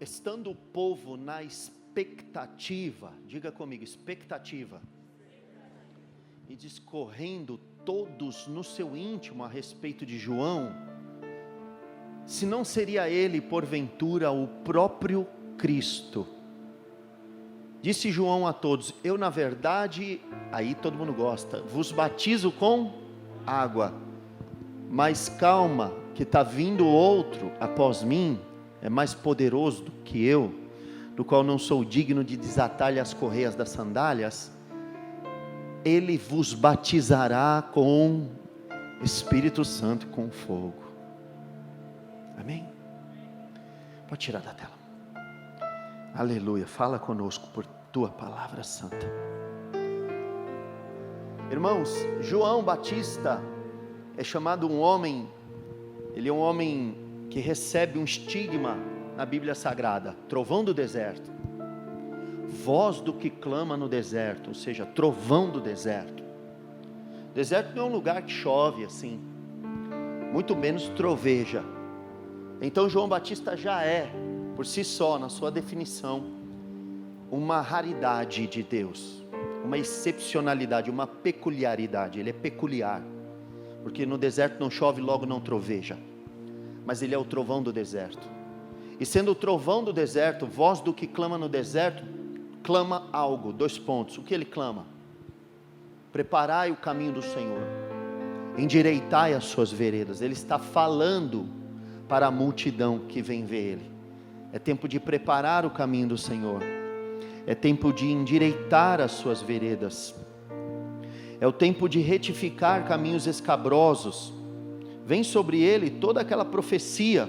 estando o povo na expectativa, diga comigo, expectativa, e discorrendo todos no seu íntimo a respeito de João, se não seria ele porventura o próprio Cristo. Disse João a todos: eu na verdade, aí todo mundo gosta, vos batizo com água, mas calma, que está vindo outro após mim, é mais poderoso do que eu, do qual não sou digno de desatar-lhe as correias das sandálias. Ele vos batizará com Espírito Santo e com fogo. Amém? Pode tirar da tela. Aleluia, fala conosco por tua palavra santa. Irmãos, João Batista é chamado um homem, ele é um homem que recebe um estigma na Bíblia Sagrada: trovão do deserto, voz do que clama no deserto, ou seja, trovão do deserto. Deserto não é um lugar que chove assim, muito menos troveja. Então João Batista já é, por si só, na sua definição, uma raridade de Deus, uma excepcionalidade, uma peculiaridade. Ele é peculiar, porque no deserto não chove, logo não troveja, mas ele é o trovão do deserto. E sendo o trovão do deserto, voz do que clama no deserto, clama algo, 2 pontos. O que ele clama? Preparai o caminho do Senhor, endireitai as suas veredas. Ele está falando para a multidão que vem ver ele. É tempo de preparar o caminho do Senhor, é tempo de endireitar as suas veredas, é o tempo de retificar caminhos escabrosos. Vem sobre ele toda aquela profecia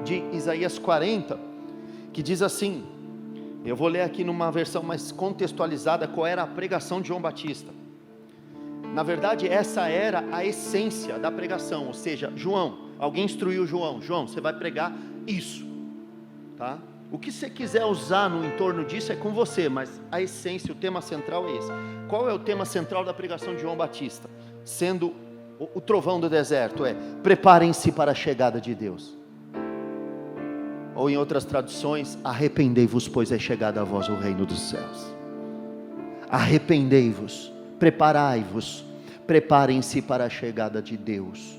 de Isaías 40, que diz assim, eu vou ler aqui numa versão mais contextualizada qual era a pregação de João Batista. Na verdade, essa era a essência da pregação, ou seja, João, alguém instruiu João, você vai pregar isso, tá? O que você quiser usar no entorno disso é com você, mas a essência, o tema central é esse. Qual é o tema central da pregação de João Batista? Sendo o trovão do deserto, preparem-se para a chegada de Deus. Ou em outras traduções, arrependei-vos, pois é chegada a vós o reino dos céus. Arrependei-vos, preparai-vos, preparem-se para a chegada de Deus.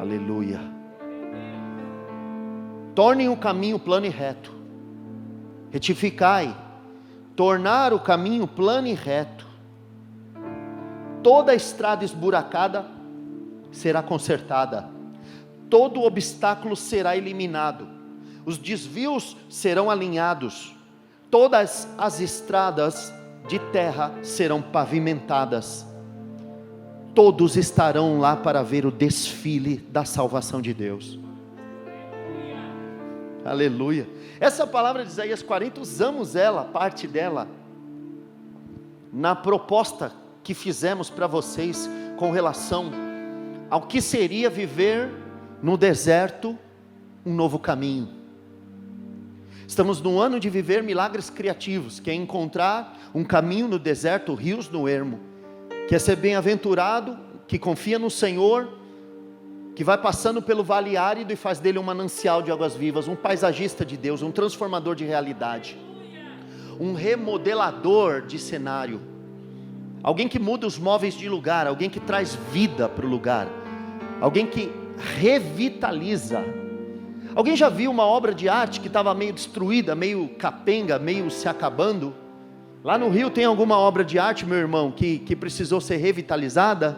Aleluia. Tornem o caminho plano e reto, retificai, tornar o caminho plano e reto, toda a estrada esburacada será consertada, todo obstáculo será eliminado, os desvios serão alinhados, todas as estradas de terra serão pavimentadas, todos estarão lá para ver o desfile da salvação de Deus. Aleluia. Essa palavra de Isaías 40, usamos ela, parte dela, na proposta que fizemos para vocês com relação ao que seria viver no deserto um novo caminho. Estamos no ano de viver milagres criativos, que é encontrar um caminho no deserto, rios no ermo, que é ser bem-aventurado, que confia no Senhor, que vai passando pelo vale árido e faz dele um manancial de águas vivas, um paisagista de Deus, um transformador de realidade, um remodelador de cenário, alguém que muda os móveis de lugar, alguém que traz vida para o lugar, alguém que revitaliza. Alguém já viu uma obra de arte que estava meio destruída, meio capenga, meio se acabando? Lá no Rio tem alguma obra de arte, meu irmão, que precisou ser revitalizada?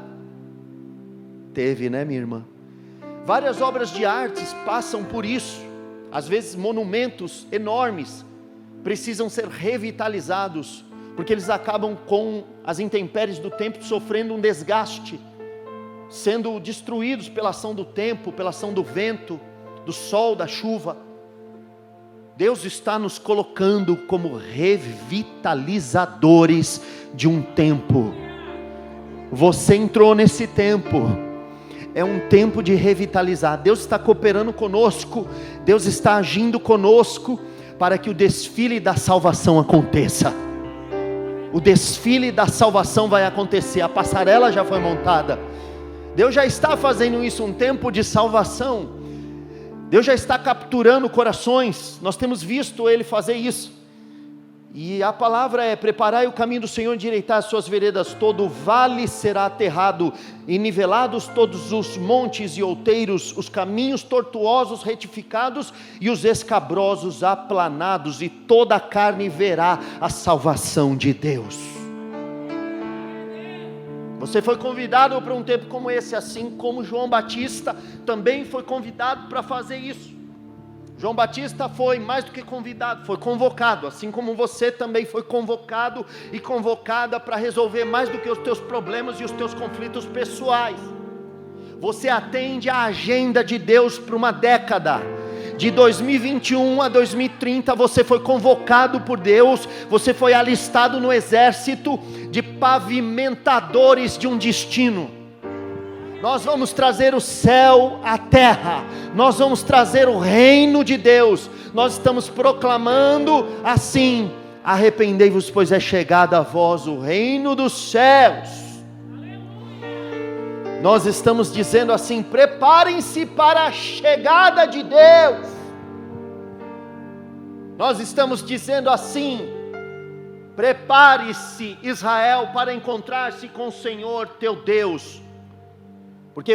Teve, né, minha irmã? Várias obras de artes passam por isso. Às vezes monumentos enormes precisam ser revitalizados, porque eles acabam com as intempéries do tempo sofrendo um desgaste, sendo destruídos pela ação do tempo, pela ação do vento, do sol, da chuva. Deus está nos colocando como revitalizadores de um tempo. Você entrou nesse tempo. É um tempo de revitalizar. Deus está cooperando conosco, Deus está agindo conosco, para que o desfile da salvação aconteça. O desfile da salvação vai acontecer, a passarela já foi montada, Deus já está fazendo isso, um tempo de salvação. Deus já está capturando corações, nós temos visto Ele fazer isso, e a palavra é: preparai o caminho do Senhor, endireitai as suas veredas, todo vale será aterrado, e nivelados todos os montes e outeiros, os caminhos tortuosos retificados, e os escabrosos aplanados, e toda a carne verá a salvação de Deus. Você foi convidado para um tempo como esse, assim como João Batista também foi convidado para fazer isso. João Batista foi mais do que convidado, foi convocado, assim como você também foi convocado e convocada para resolver mais do que os teus problemas e os teus conflitos pessoais. Você atende à agenda de Deus para uma década, de 2021 a 2030, você foi convocado por Deus, você foi alistado no exército de pavimentadores de um destino. Nós vamos trazer o céu à terra, nós vamos trazer o reino de Deus. Nós estamos proclamando assim: arrependei-vos, pois é chegado a vós o reino dos céus. Nós estamos dizendo assim: preparem-se para a chegada de Deus. Nós estamos dizendo assim: prepare-se, Israel, para encontrar-se com o Senhor teu Deus. Porque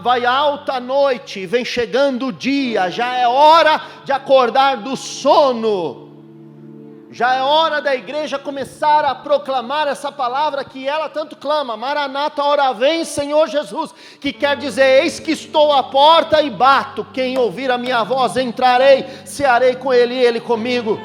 vai alta a noite, vem chegando o dia, já é hora de acordar do sono, já é hora da igreja começar a proclamar essa palavra que ela tanto clama: Maranata, ora vem Senhor Jesus, que quer dizer: eis que estou à porta e bato, quem ouvir a minha voz entrarei, cearei com ele e ele comigo.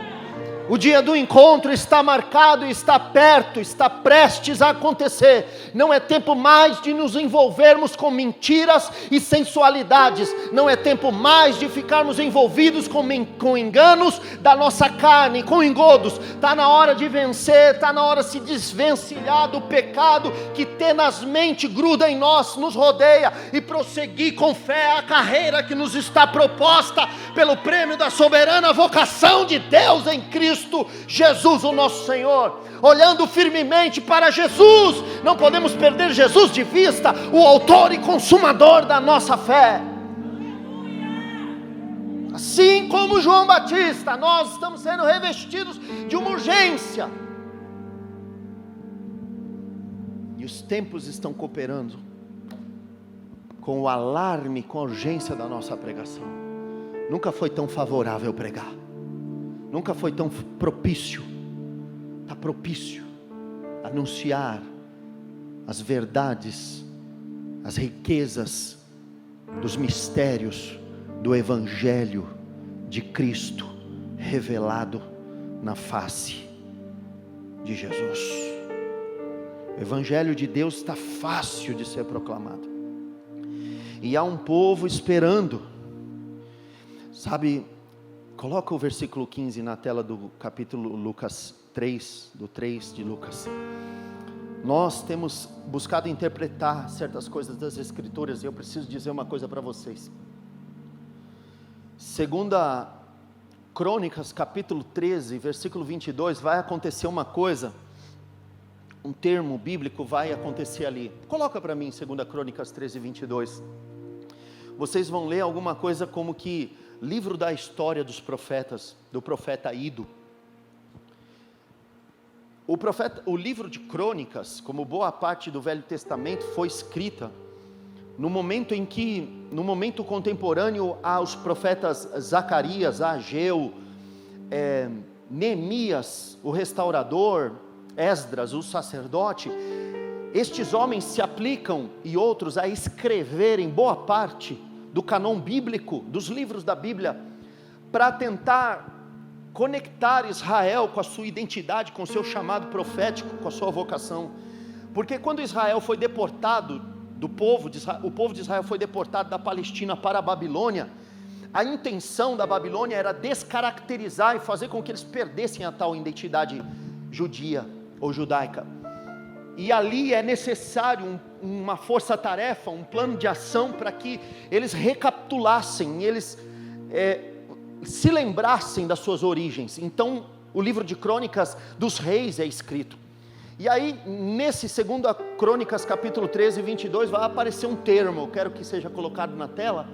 O dia do encontro está marcado, está perto, está prestes a acontecer. Não é tempo mais de nos envolvermos com mentiras e sensualidades. Não é tempo mais de ficarmos envolvidos com enganos da nossa carne, com engodos. Está na hora de vencer, está na hora de se desvencilhar do pecado que tenazmente gruda em nós, nos rodeia, e prosseguir com fé a carreira que nos está proposta pelo prêmio da soberana vocação de Deus em Cristo Jesus, o nosso Senhor. Olhando firmemente para Jesus, não podemos perder Jesus de vista, o autor e consumador da nossa fé. Assim como João Batista, nós estamos sendo revestidos de uma urgência, e os tempos estão cooperando com o alarme, com a urgência da nossa pregação. Nunca foi tão favorável pregar, nunca foi tão propício. Está propício anunciar as verdades, as riquezas dos mistérios do Evangelho de Cristo revelado na face de Jesus. O Evangelho de Deus está fácil de ser proclamado, e há um povo esperando. Sabe, coloca o versículo 15 na tela do capítulo Lucas 3, do 3 de Lucas. Nós temos buscado interpretar certas coisas das Escrituras, e eu preciso dizer uma coisa para vocês. Segunda Crônicas, capítulo 13, versículo 22, vai acontecer uma coisa, um termo bíblico vai acontecer ali. Coloca para mim, 2 Crônicas 13, 22. Vocês vão ler alguma coisa como que livro da história dos profetas, do profeta Ido. O livro de Crônicas, como boa parte do Velho Testamento, foi escrita no momento contemporâneo aos profetas Zacarias, Ageu, Neemias, o restaurador, Esdras, o sacerdote. Estes homens se aplicam, e outros, a escreverem boa parte do canon bíblico, dos livros da Bíblia, para tentar conectar Israel com a sua identidade, com o seu chamado profético, com a sua vocação. Porque quando Israel foi deportado, o povo de Israel foi deportado da Palestina para a Babilônia, a intenção da Babilônia era descaracterizar e fazer com que eles perdessem a tal identidade judia ou judaica. E ali é necessário uma força-tarefa, um plano de ação para que eles recapitulassem, eles se lembrassem das suas origens. Então o livro de Crônicas dos Reis é escrito. E aí nesse 2 Crônicas capítulo 13, 22 vai aparecer um termo, eu quero que seja colocado na tela,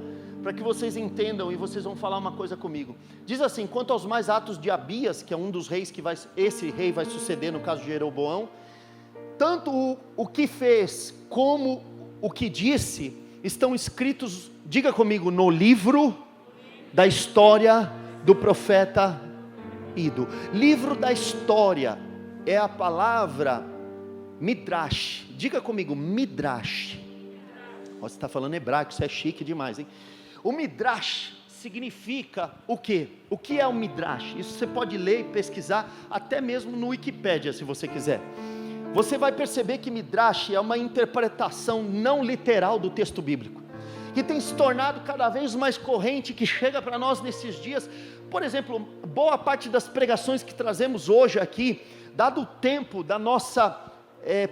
para que vocês entendam, e vocês vão falar uma coisa comigo. Diz assim: quanto aos mais atos de Abias, que é um dos reis que esse rei vai suceder no caso de Jeroboão, tanto o que fez como o que disse estão escritos, diga comigo, no livro da história do profeta Ido. Livro da história é a palavra Midrash. Diga comigo, Midrash. Você está falando hebraico, isso é chique demais, hein? O Midrash significa o quê? O que é o Midrash? Isso você pode ler e pesquisar, até mesmo no Wikipédia, se você quiser. Você vai perceber que Midrash é uma interpretação não literal do texto bíblico, que tem se tornado cada vez mais corrente, que chega para nós nesses dias. Por exemplo, boa parte das pregações que trazemos hoje aqui, dado o tempo da nossa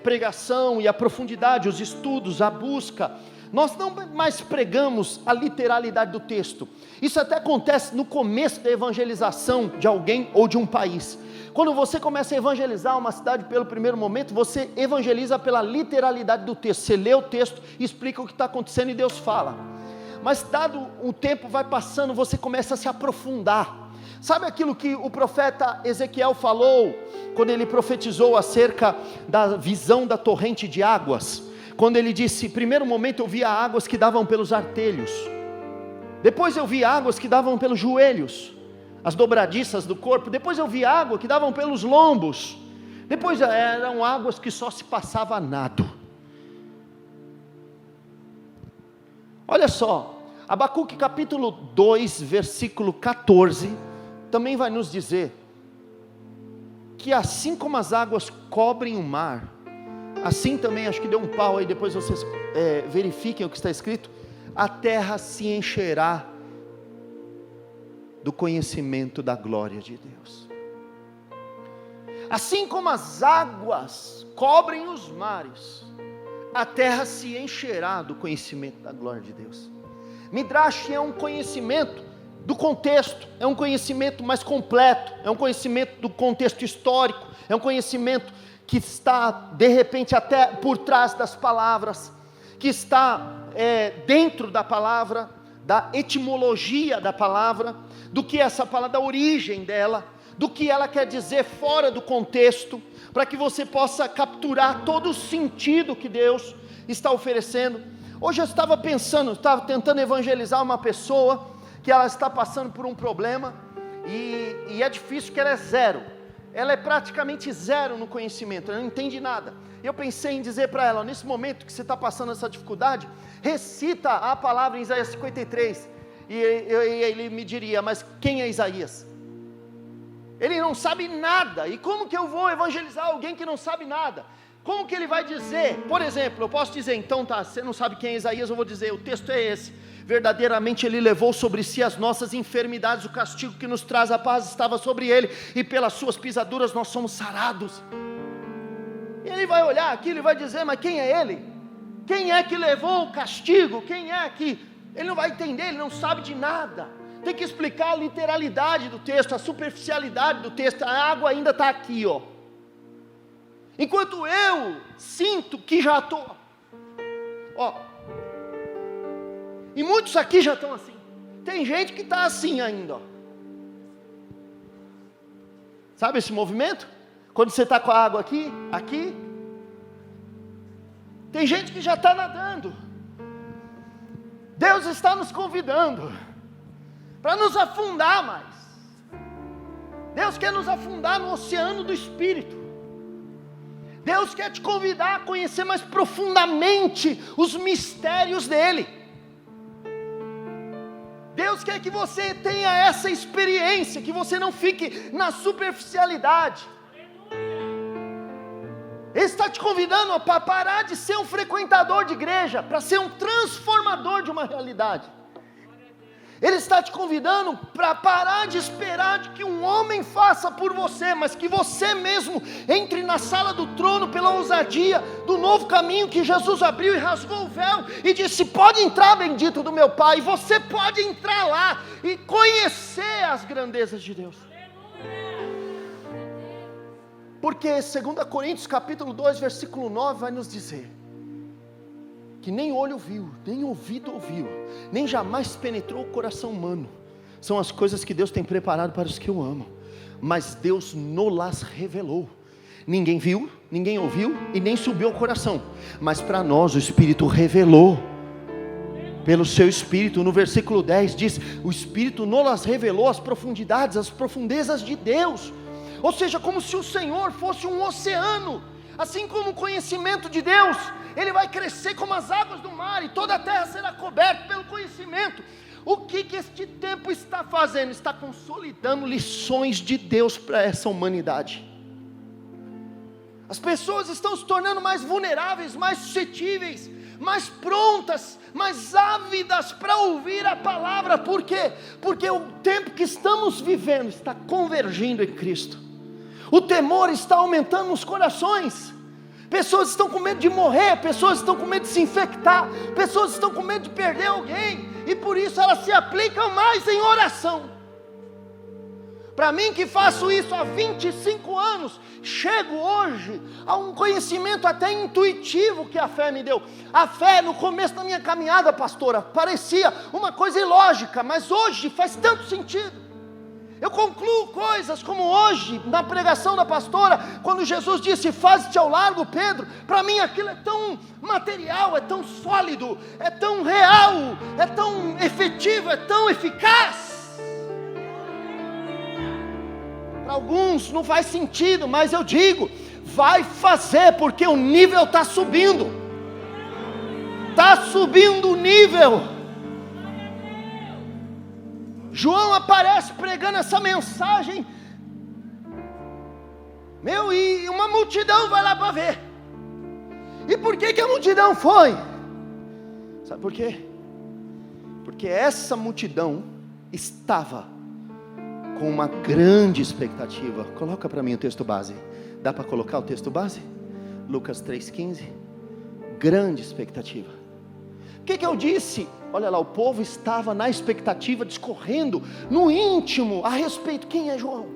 pregação e a profundidade, os estudos, a busca, nós não mais pregamos a literalidade do texto. Isso até acontece no começo da evangelização de alguém ou de um país. Quando você começa a evangelizar uma cidade pelo primeiro momento, você evangeliza pela literalidade do texto. Você lê o texto, explica o que está acontecendo e Deus fala. Mas dado o tempo vai passando, você começa a se aprofundar. Sabe aquilo que o profeta Ezequiel falou, quando ele profetizou acerca da visão da torrente de águas? Quando ele disse: primeiro momento eu via águas que davam pelos artelhos, depois eu vi águas que davam pelos joelhos, as dobradiças do corpo, depois eu vi água que davam pelos lombos, depois eram águas que só se passava a nado. Olha só, Abacuque capítulo 2, versículo 14, também vai nos dizer, que assim como as águas cobrem o mar, assim também, acho que deu um pau aí, depois vocês verifiquem o que está escrito, a terra se encherá do conhecimento da glória de Deus. Assim como as águas cobrem os mares, a terra se encherá do conhecimento da glória de Deus. Midrash é um conhecimento do contexto, é um conhecimento mais completo, é um conhecimento do contexto histórico, é um conhecimento que está de repente até por trás das palavras, que está dentro da palavra, da etimologia da palavra, do que essa palavra, da origem dela, do que ela quer dizer fora do contexto, para que você possa capturar todo o sentido que Deus está oferecendo. Hoje eu estava pensando, estava tentando evangelizar uma pessoa, que ela está passando por um problema, e é difícil, que ela é zero, ela é praticamente zero no conhecimento, ela não entende nada. Eu pensei em dizer para ela: nesse momento que você está passando essa dificuldade, recita a palavra em Isaías 53, e ele me diria: mas quem é Isaías? Ele não sabe nada, e como que eu vou evangelizar alguém que não sabe nada? Como que ele vai dizer? Por exemplo, eu posso dizer: então tá, você não sabe quem é Isaías, eu vou dizer, o texto é esse: verdadeiramente ele levou sobre si as nossas enfermidades, o castigo que nos traz a paz estava sobre ele, e pelas suas pisaduras nós somos sarados. E ele vai olhar aqui, ele vai dizer: mas quem é ele? Quem é que levou o castigo? Quem é que... Ele não vai entender, ele não sabe de nada. Tem que explicar a literalidade do texto, a superficialidade do texto. A água ainda está aqui, ó. Enquanto eu sinto que já estou, ó, e muitos aqui já estão assim. Tem gente que está assim ainda, ó. Sabe esse movimento? Quando você está com a água aqui, aqui. Tem gente que já está nadando. Deus está nos convidando para nos afundar mais. Deus quer nos afundar no oceano do Espírito. Deus quer te convidar a conhecer mais profundamente os mistérios dEle. Deus quer que você tenha essa experiência, que você não fique na superficialidade. Ele está te convidando para parar de ser um frequentador de igreja, para ser um transformador de uma realidade. Ele está te convidando para parar de esperar de que um homem faça por você, mas que você mesmo entre na sala do trono pela ousadia do novo caminho que Jesus abriu e rasgou o véu e disse: pode entrar, bendito do meu Pai. Você pode entrar lá e conhecer as grandezas de Deus. Porque 2 Coríntios capítulo 2 versículo 9 vai nos dizer que nem olho viu, nem ouvido ouviu, nem jamais penetrou o coração humano, são as coisas que Deus tem preparado para os que o amam, mas Deus nos revelou. Ninguém viu, ninguém ouviu e nem subiu ao coração, mas para nós o Espírito revelou, pelo seu Espírito. No versículo 10 diz: o Espírito nos revelou as profundidades, as profundezas de Deus, ou seja, como se o Senhor fosse um oceano. Assim como o conhecimento de Deus, ele vai crescer como as águas do mar, e toda a terra será coberta pelo conhecimento. O que este tempo está fazendo? Está consolidando lições de Deus para essa humanidade. As pessoas estão se tornando mais vulneráveis, mais suscetíveis, mais prontas, mais ávidas para ouvir a palavra. Por quê? Porque o tempo que estamos vivendo está convergindo em Cristo. O temor está aumentando nos corações. Pessoas estão com medo de morrer, pessoas estão com medo de se infectar, pessoas estão com medo de perder alguém, e por isso elas se aplicam mais em oração. Para mim, que faço isso há 25 anos, chego hoje a um conhecimento até intuitivo que a fé me deu. A fé no começo da minha caminhada, pastora, parecia uma coisa ilógica, mas hoje faz tanto sentido. Eu concluo coisas como hoje, na pregação da pastora, quando Jesus disse: faze-te ao largo, Pedro. Para mim aquilo é tão material, é tão sólido, é tão real, é tão efetivo, é tão eficaz. Para alguns não faz sentido, mas eu digo, vai fazer, porque o nível está subindo. Está subindo o nível. João aparece pregando essa mensagem, e uma multidão vai lá para ver. E por que a multidão foi? Sabe por quê? Porque essa multidão estava com uma grande expectativa. Coloca para mim o texto base. Dá para colocar o texto base? Lucas 3,15. Grande expectativa. O que eu disse? Olha lá, o povo estava na expectativa, discorrendo no íntimo a respeito. Quem é João?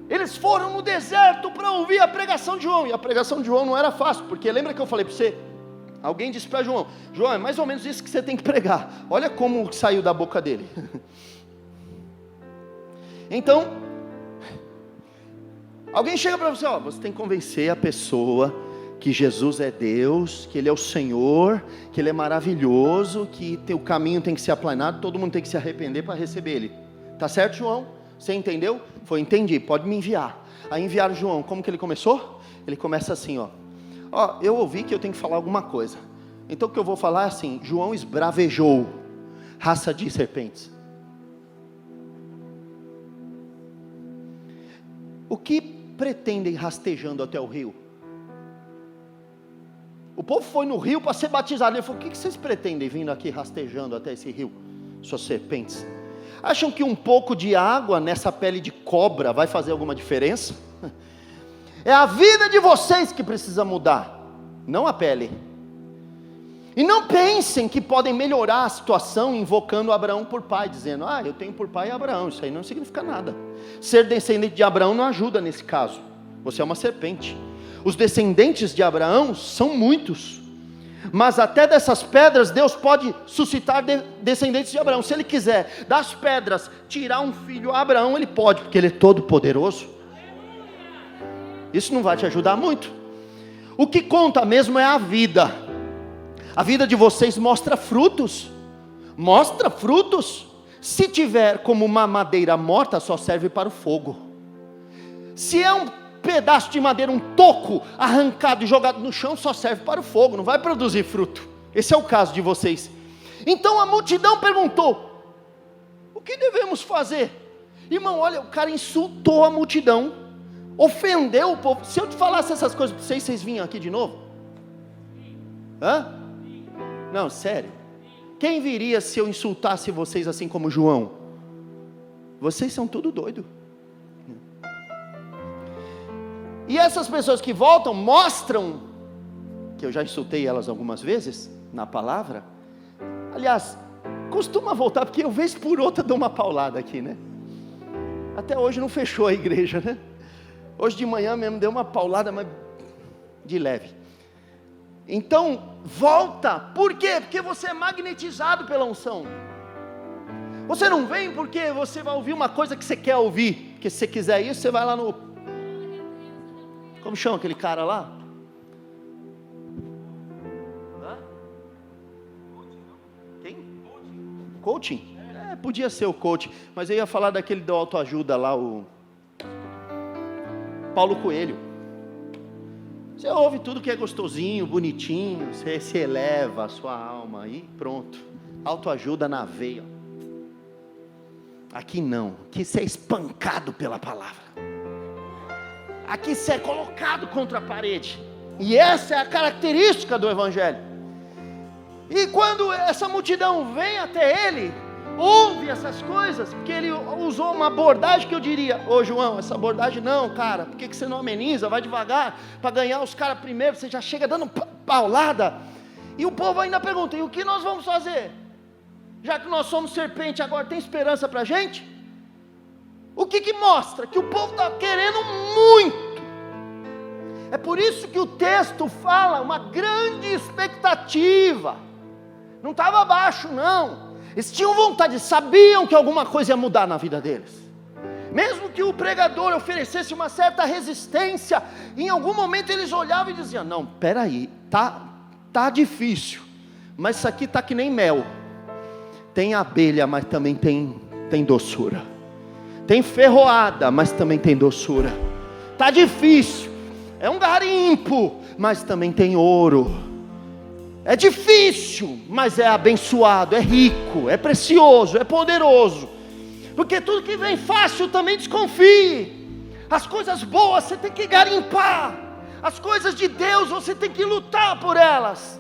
Eles foram no deserto para ouvir a pregação de João. E a pregação de João não era fácil, porque lembra que eu falei para você? Alguém disse para João: João, é mais ou menos isso que você tem que pregar. Olha como saiu da boca dele. Então, alguém chega para você: você tem que convencer a pessoa que Jesus é Deus, que Ele é o Senhor, que Ele é maravilhoso, que o caminho tem que ser aplanado, todo mundo tem que se arrepender para receber Ele. Tá certo, João? Você entendeu? Foi, entendi, pode me enviar. Aí enviaram João. Como que ele começou? Ele começa assim, eu ouvi que eu tenho que falar alguma coisa. Então o que eu vou falar é assim: João esbravejou, raça de serpentes. O que pretendem rastejando até o rio? O povo foi no rio para ser batizado. Ele falou: o que vocês pretendem vindo aqui rastejando até esse rio, suas serpentes? Acham que um pouco de água nessa pele de cobra vai fazer alguma diferença? É a vida de vocês que precisa mudar, não a pele. E não pensem que podem melhorar a situação invocando Abraão por pai, dizendo: eu tenho por pai Abraão. Isso aí não significa nada. Ser descendente de Abraão não ajuda nesse caso. Você é uma serpente. Os descendentes de Abraão são muitos, mas até dessas pedras Deus pode suscitar descendentes de Abraão. Se Ele quiser das pedras tirar um filho a Abraão, Ele pode, porque Ele é todo poderoso. Isso não vai te ajudar muito. O que conta mesmo é a vida. A vida de vocês mostra frutos. Mostra frutos. Se tiver como uma madeira morta, só serve para o fogo. Se é um pedaço de madeira, um toco arrancado e jogado no chão, só serve para o fogo, não vai produzir fruto. Esse é o caso de vocês. Então a multidão perguntou: o que devemos fazer? Irmão, olha, o cara insultou a multidão, ofendeu o povo. Se eu te falasse essas coisas para vocês vinham aqui de novo? Não, sério. Quem viria se eu insultasse vocês assim como João? Vocês são tudo doido. E essas pessoas que voltam mostram, que eu já insultei elas algumas vezes na palavra. Aliás, costuma voltar, porque eu vez por outra dou uma paulada aqui, né? Até hoje não fechou a igreja, né? Hoje de manhã mesmo deu uma paulada, mas de leve. Então, volta. Por quê? Porque você é magnetizado pela unção. Você não vem porque você vai ouvir uma coisa que você quer ouvir. Porque se você quiser isso, você vai lá no... Como chama aquele cara lá? Quem? Coaching? Podia ser o coaching. Mas eu ia falar daquele do autoajuda lá, o Paulo Coelho. Você ouve tudo que é gostosinho, bonitinho, você se eleva a sua alma e pronto. Autoajuda na veia. Aqui não, aqui você é espancado pela palavra. Aqui você é colocado contra a parede. E essa é a característica do Evangelho. E quando essa multidão vem até ele, ouve essas coisas, porque ele usou uma abordagem que eu diria: ô João, essa abordagem não, cara, por que você não ameniza, vai devagar, para ganhar os caras primeiro, você já chega dando paulada. E o povo ainda pergunta: e o que nós vamos fazer? Já que nós somos serpente, agora tem esperança para a gente? O que mostra? Que o povo está querendo muito. É por isso que o texto fala uma grande expectativa. Não estava abaixo não. Eles tinham vontade, sabiam que alguma coisa ia mudar na vida deles. Mesmo que o pregador oferecesse uma certa resistência, em algum momento eles olhavam e diziam: não, peraí, tá difícil, mas isso aqui tá que nem mel. Tem abelha, mas também tem doçura. Tem ferroada, mas também tem doçura. Tá difícil, é um garimpo, mas também tem ouro. É difícil, mas é abençoado, é rico, é precioso, é poderoso. Porque tudo que vem fácil também desconfie. As coisas boas você tem que garimpar. As coisas de Deus você tem que lutar por elas.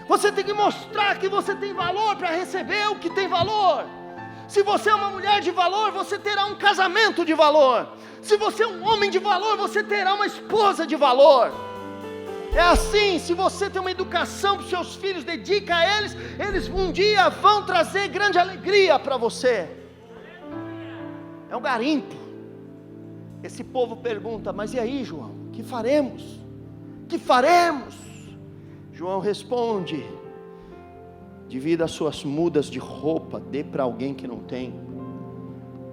Você tem que mostrar que você tem valor para receber o que tem valor. Se você é uma mulher de valor, você terá um casamento de valor. Se você é um homem de valor, você terá uma esposa de valor. É assim, se você tem uma educação para os seus filhos, dedica a eles, eles um dia vão trazer grande alegria para você. É um garimpo. Esse povo pergunta: mas e aí, João, o que faremos? O que faremos? João responde: divida as suas mudas de roupa, dê para alguém que não tem.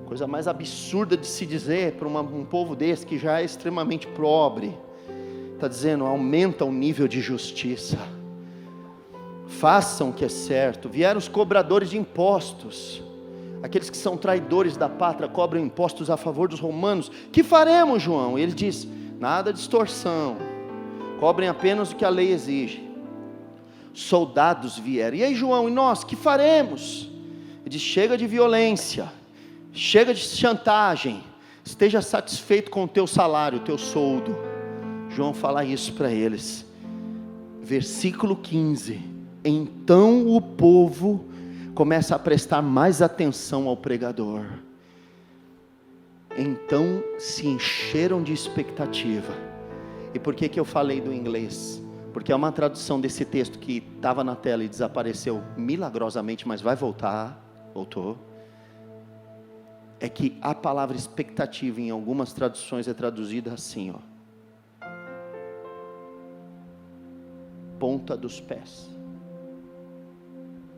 Coisa mais absurda de se dizer para um povo desse que já é extremamente pobre. Está dizendo: aumenta o nível de justiça, façam o que é certo. Vieram os cobradores de impostos, aqueles que são traidores da pátria, cobram impostos a favor dos romanos. Que faremos, João? Ele diz: nada de extorsão, cobrem apenas o que a lei exige. Soldados vieram. E aí, João, e nós, que faremos? Ele diz: chega de violência, chega de chantagem, esteja satisfeito com o teu salário, o teu soldo. João fala isso para eles. Versículo 15. Então o povo começa a prestar mais atenção ao pregador. Então se encheram de expectativa. E por que eu falei do inglês? Porque é uma tradução desse texto que estava na tela e desapareceu milagrosamente, mas vai voltar. Voltou. É que a palavra expectativa em algumas traduções é traduzida assim, ó: ponta dos pés.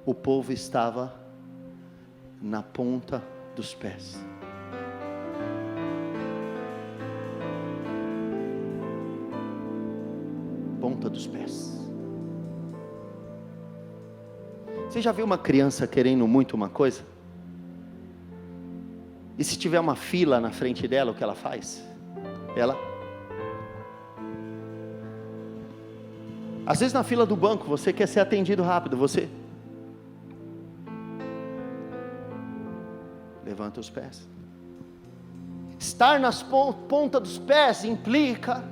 O povo estava na ponta dos pés. Ponta dos pés. Você já viu uma criança querendo muito uma coisa? E se tiver uma fila na frente dela, o que ela faz? Às vezes na fila do banco, você quer ser atendido rápido, você levanta os pés. Estar nas pontas dos pés implica,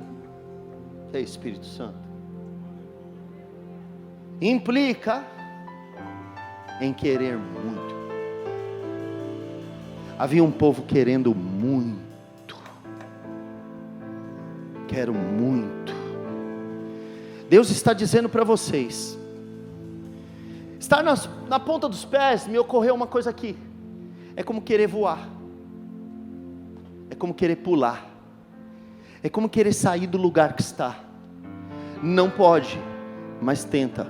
que é Espírito Santo, implica em querer muito. Havia um povo querendo muito. Quero muito. Deus está dizendo para vocês: estar na ponta dos pés, me ocorreu uma coisa aqui. É como querer voar. É como querer pular. É como querer sair do lugar que está. Não pode. mas tenta.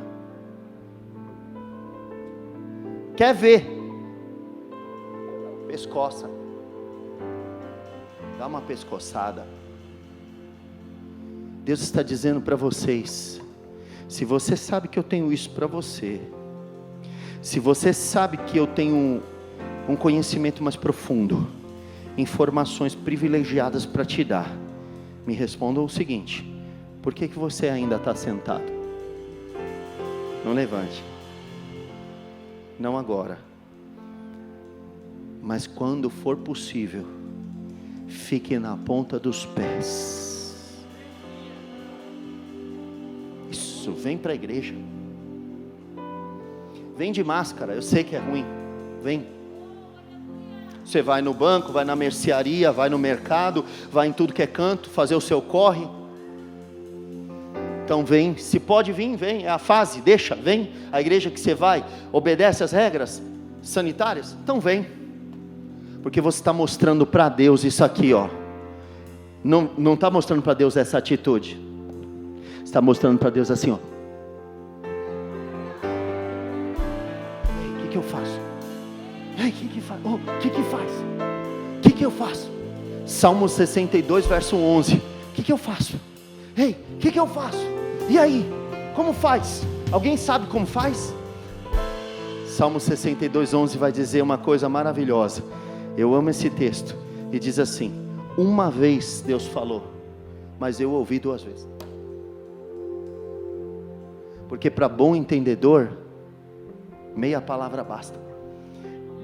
Quer ver? Pescoça. Dá uma pescoçada. Deus está dizendo para vocês: se você sabe que eu tenho isso para você, se você sabe que eu tenho um conhecimento mais profundo, informações privilegiadas para te dar, me responda o seguinte: por que você ainda está sentado? Não levante. Não agora. Mas quando for possível, fique na ponta dos pés. Isso, vem para a igreja. Vem de máscara, eu sei que é ruim. Vem. Você vai no banco, vai na mercearia, vai no mercado, vai em tudo que é canto, fazer o seu corre. Então vem, se pode vir, vem, é a fase, deixa, vem. A igreja que você vai, obedece às regras sanitárias, então vem. Porque você está mostrando para Deus isso aqui, ó. Não está mostrando para Deus essa atitude. Você está mostrando para Deus assim, ó. O que eu faço? O que faz? O que faz? O que eu faço? Salmo 62, verso 11. O que eu faço? Ei, o que eu faço? E aí? Como faz? Alguém sabe como faz? Salmo 62, 11 vai dizer uma coisa maravilhosa. Eu amo esse texto. E diz assim: uma vez Deus falou, mas eu ouvi 2 vezes. Porque para bom entendedor, meia palavra basta.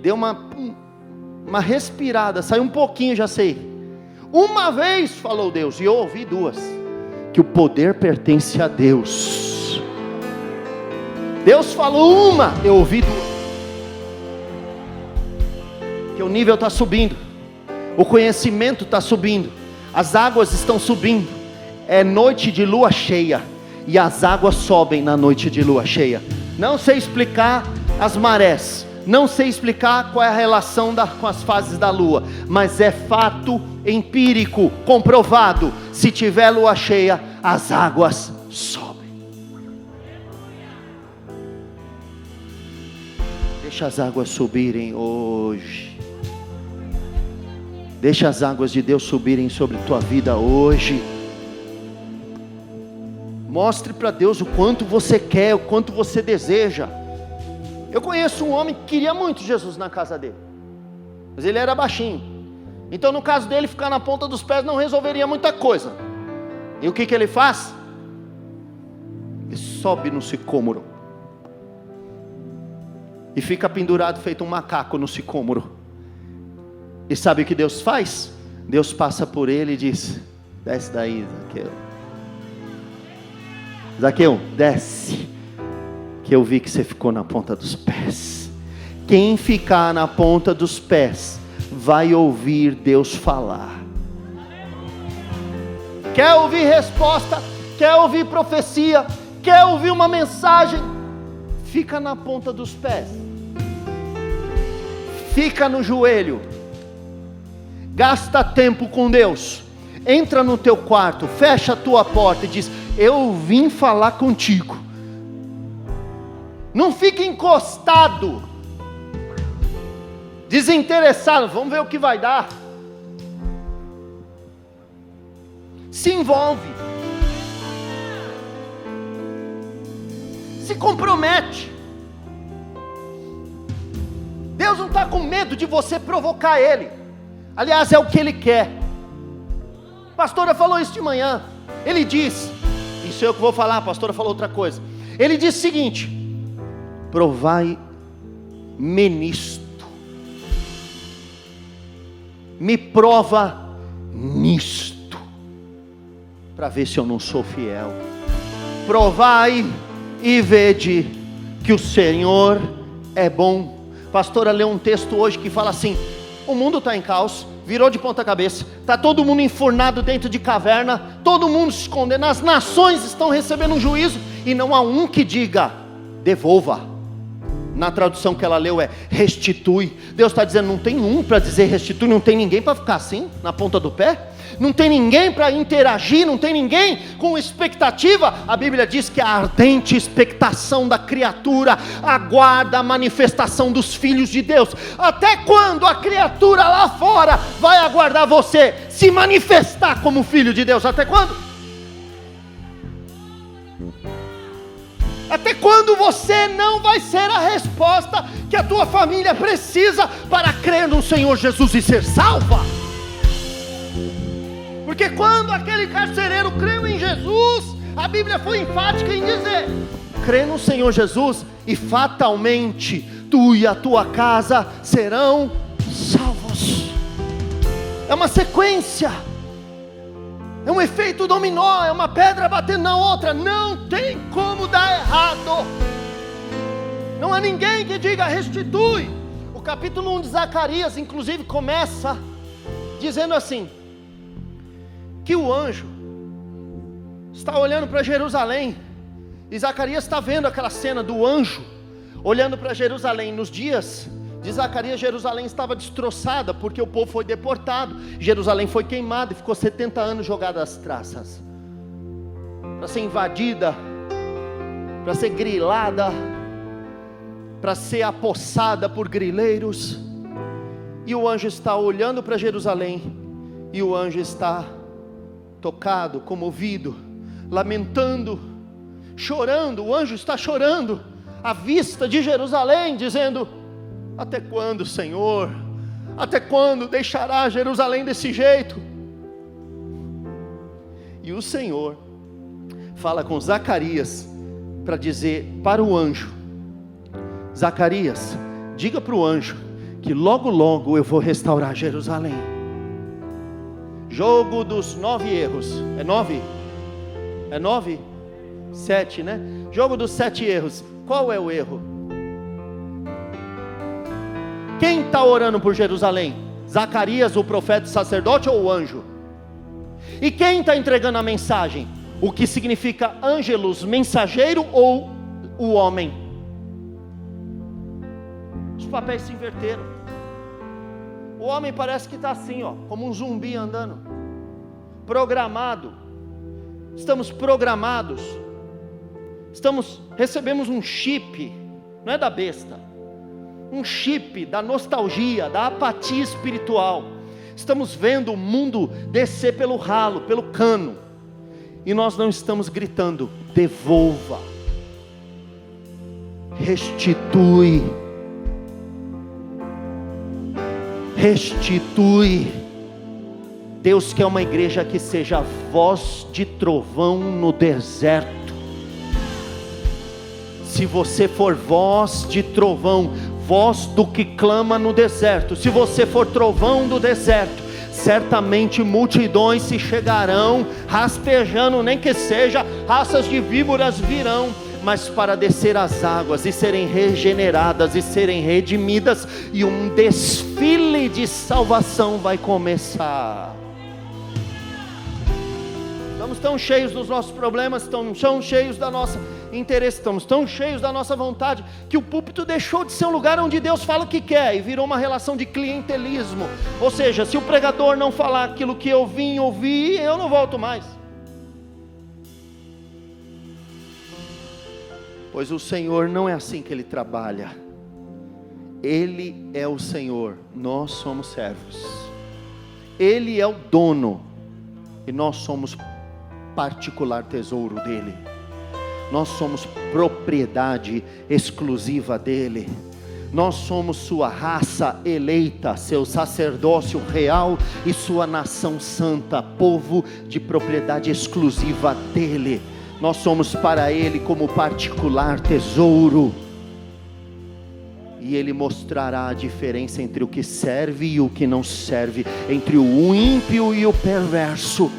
Deu uma respirada, saiu um pouquinho, já sei. Uma vez falou Deus, e eu ouvi 2. Que o poder pertence a Deus. Deus falou uma, eu ouvi 2. Que o nível está subindo, o conhecimento está subindo, as águas estão subindo. É noite de lua cheia, e as águas sobem na noite de lua cheia. Não sei explicar as marés, não sei explicar qual é a relação com as fases da lua, mas é fato empírico, comprovado. Se tiver lua cheia, as águas sobem. Deixa as águas subirem hoje. Deixa as águas de Deus subirem sobre tua vida hoje. Mostre para Deus o quanto você quer, o quanto você deseja. Eu conheço um homem que queria muito Jesus na casa dele, mas ele era baixinho. Então no caso dele, ficar na ponta dos pés não resolveria muita coisa. E o que ele faz? Ele sobe no sicômoro e fica pendurado feito um macaco no sicômoro. E sabe o que Deus faz? Deus passa por ele e diz: desce daí, Zaqueu. Zaqueu, desce, que eu vi que você ficou na ponta dos pés. Quem ficar na ponta dos pés vai ouvir Deus falar. Quer ouvir resposta? Quer ouvir profecia? Quer ouvir uma mensagem? Fica na ponta dos pés. Fica no joelho. Gasta tempo com Deus. Entra no teu quarto, fecha a tua porta e diz: eu vim falar contigo. Não fique encostado, desinteressado. Vamos ver o que vai dar. Se envolve, se compromete. Deus não está com medo de você provocar Ele. Aliás, é o que Ele quer. A pastora falou isso de manhã. Ele diz, isso é eu que vou falar, a pastora falou outra coisa. Ele diz o seguinte: provai-me nisto, me prova nisto, para ver se eu não sou fiel. Provai e vede que o Senhor é bom. A pastora leu um texto hoje que fala assim: o mundo está em caos, virou de ponta cabeça, está todo mundo enfurnado dentro de caverna, todo mundo se escondendo, as nações estão recebendo um juízo, e não há um que diga: devolva. Na tradução que ela leu é restitui. Deus está dizendo, não tem um para dizer restitui, não tem ninguém para ficar assim, na ponta do pé. Não tem ninguém para interagir, não tem ninguém com expectativa. A Bíblia diz que a ardente expectação da criatura aguarda a manifestação dos filhos de Deus. Até quando a criatura lá fora vai aguardar você se manifestar como filho de Deus? Até quando? Até quando você não vai ser a resposta que a tua família precisa para crer no Senhor Jesus e ser salva? Porque quando aquele carcereiro creu em Jesus, a Bíblia foi enfática em dizer: crê no Senhor Jesus e fatalmente tu e a tua casa serão salvos. É uma sequência, é um efeito dominó, é uma pedra batendo na outra, não tem como dar errado. Não há ninguém que diga restitui. O capítulo 1 de Zacarias inclusive começa dizendo assim, que o anjo está olhando para Jerusalém, e Zacarias está vendo aquela cena do anjo olhando para Jerusalém. Nos dias de Zacarias, Jerusalém estava destroçada, porque o povo foi deportado, Jerusalém foi queimada e ficou 70 anos jogada às traças, para ser invadida, para ser grilada, para ser apossada por grileiros. E o anjo está olhando para Jerusalém, e o anjo está tocado, comovido, lamentando, chorando. O anjo está chorando à vista de Jerusalém, dizendo: até quando, Senhor? Até quando deixará Jerusalém desse jeito? E o Senhor fala com Zacarias para dizer para o anjo: Zacarias, diga para o anjo que logo logo eu vou restaurar Jerusalém. Jogo dos 9 erros. É 9? É 9? 7, né? Jogo dos 7 erros. Qual é o erro? Quem está orando por Jerusalém? Zacarias, o profeta e sacerdote, ou o anjo? E quem está entregando a mensagem? O que significa ângelos, mensageiro, ou o homem? Os papéis se inverteram. O homem parece que está assim, ó, como um zumbi andando, programado. Estamos programados. Recebemos um chip, não é da besta, um chip da nostalgia, da apatia espiritual. Estamos vendo o mundo descer pelo ralo, pelo cano, e nós não estamos gritando: devolva, restitui, restitui. Deus quer uma igreja que seja voz de trovão no deserto. Se você for voz de trovão, voz do que clama no deserto, se você for trovão do deserto, certamente multidões se chegarão, rastejando, nem que seja raças de víboras virão, mas para descer as águas e serem regeneradas e serem redimidas, e um desfile de salvação vai começar. Estamos tão cheios dos nossos problemas, estamos tão cheios da nossa interesse, estamos tão cheios da nossa vontade, que o púlpito deixou de ser um lugar onde Deus fala o que quer, e virou uma relação de clientelismo. Ou seja, se o pregador não falar aquilo que eu vim ouvir, eu não volto mais. Pois o Senhor não é assim que Ele trabalha. Ele é o Senhor, nós somos servos. Ele é o dono, e nós somos particular tesouro dele. Nós somos propriedade exclusiva dele. Nós somos sua raça eleita, seu sacerdócio real e sua nação santa, povo de propriedade exclusiva dele. Nós somos para ele como particular tesouro. E ele mostrará a diferença entre o que serve e o que não serve, entre o ímpio e o perverso.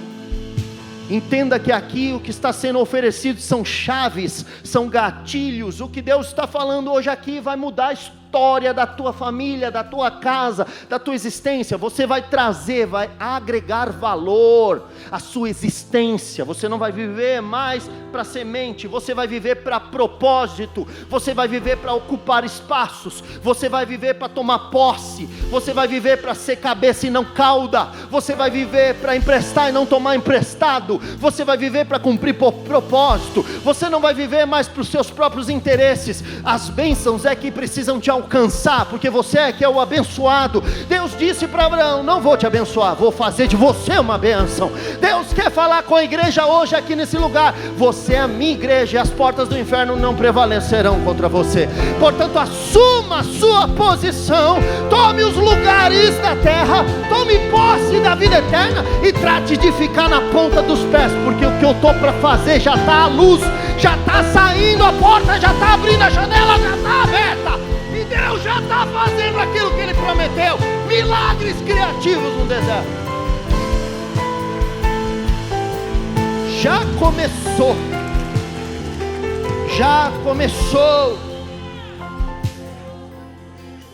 Entenda que aqui o que está sendo oferecido são chaves, são gatilhos. O que Deus está falando hoje aqui vai mudar história da tua família, da tua casa, da tua existência. Você vai trazer, vai agregar valor à sua existência. Você não vai viver mais para semente, você vai viver para propósito, você vai viver para ocupar espaços, você vai viver para tomar posse, você vai viver para ser cabeça e não cauda, você vai viver para emprestar e não tomar emprestado, você vai viver para cumprir propósito, você não vai viver mais para os seus próprios interesses. As bênçãos é que precisam te alcançar, porque você é que é o abençoado. Deus disse para Abraão: não vou te abençoar, vou fazer de você uma bênção. Deus quer falar com a igreja hoje aqui nesse lugar: você é a minha igreja e as portas do inferno não prevalecerão contra você. Portanto, assuma a sua posição, tome os lugares da terra, tome posse da vida eterna e trate de ficar na ponta dos pés, porque o que eu estou para fazer já está à luz, já está saindo, a porta já está abrindo, a janela já está aberta, e Deus já está fazendo aquilo que Ele prometeu. Milagres criativos no deserto. Já começou. Já começou.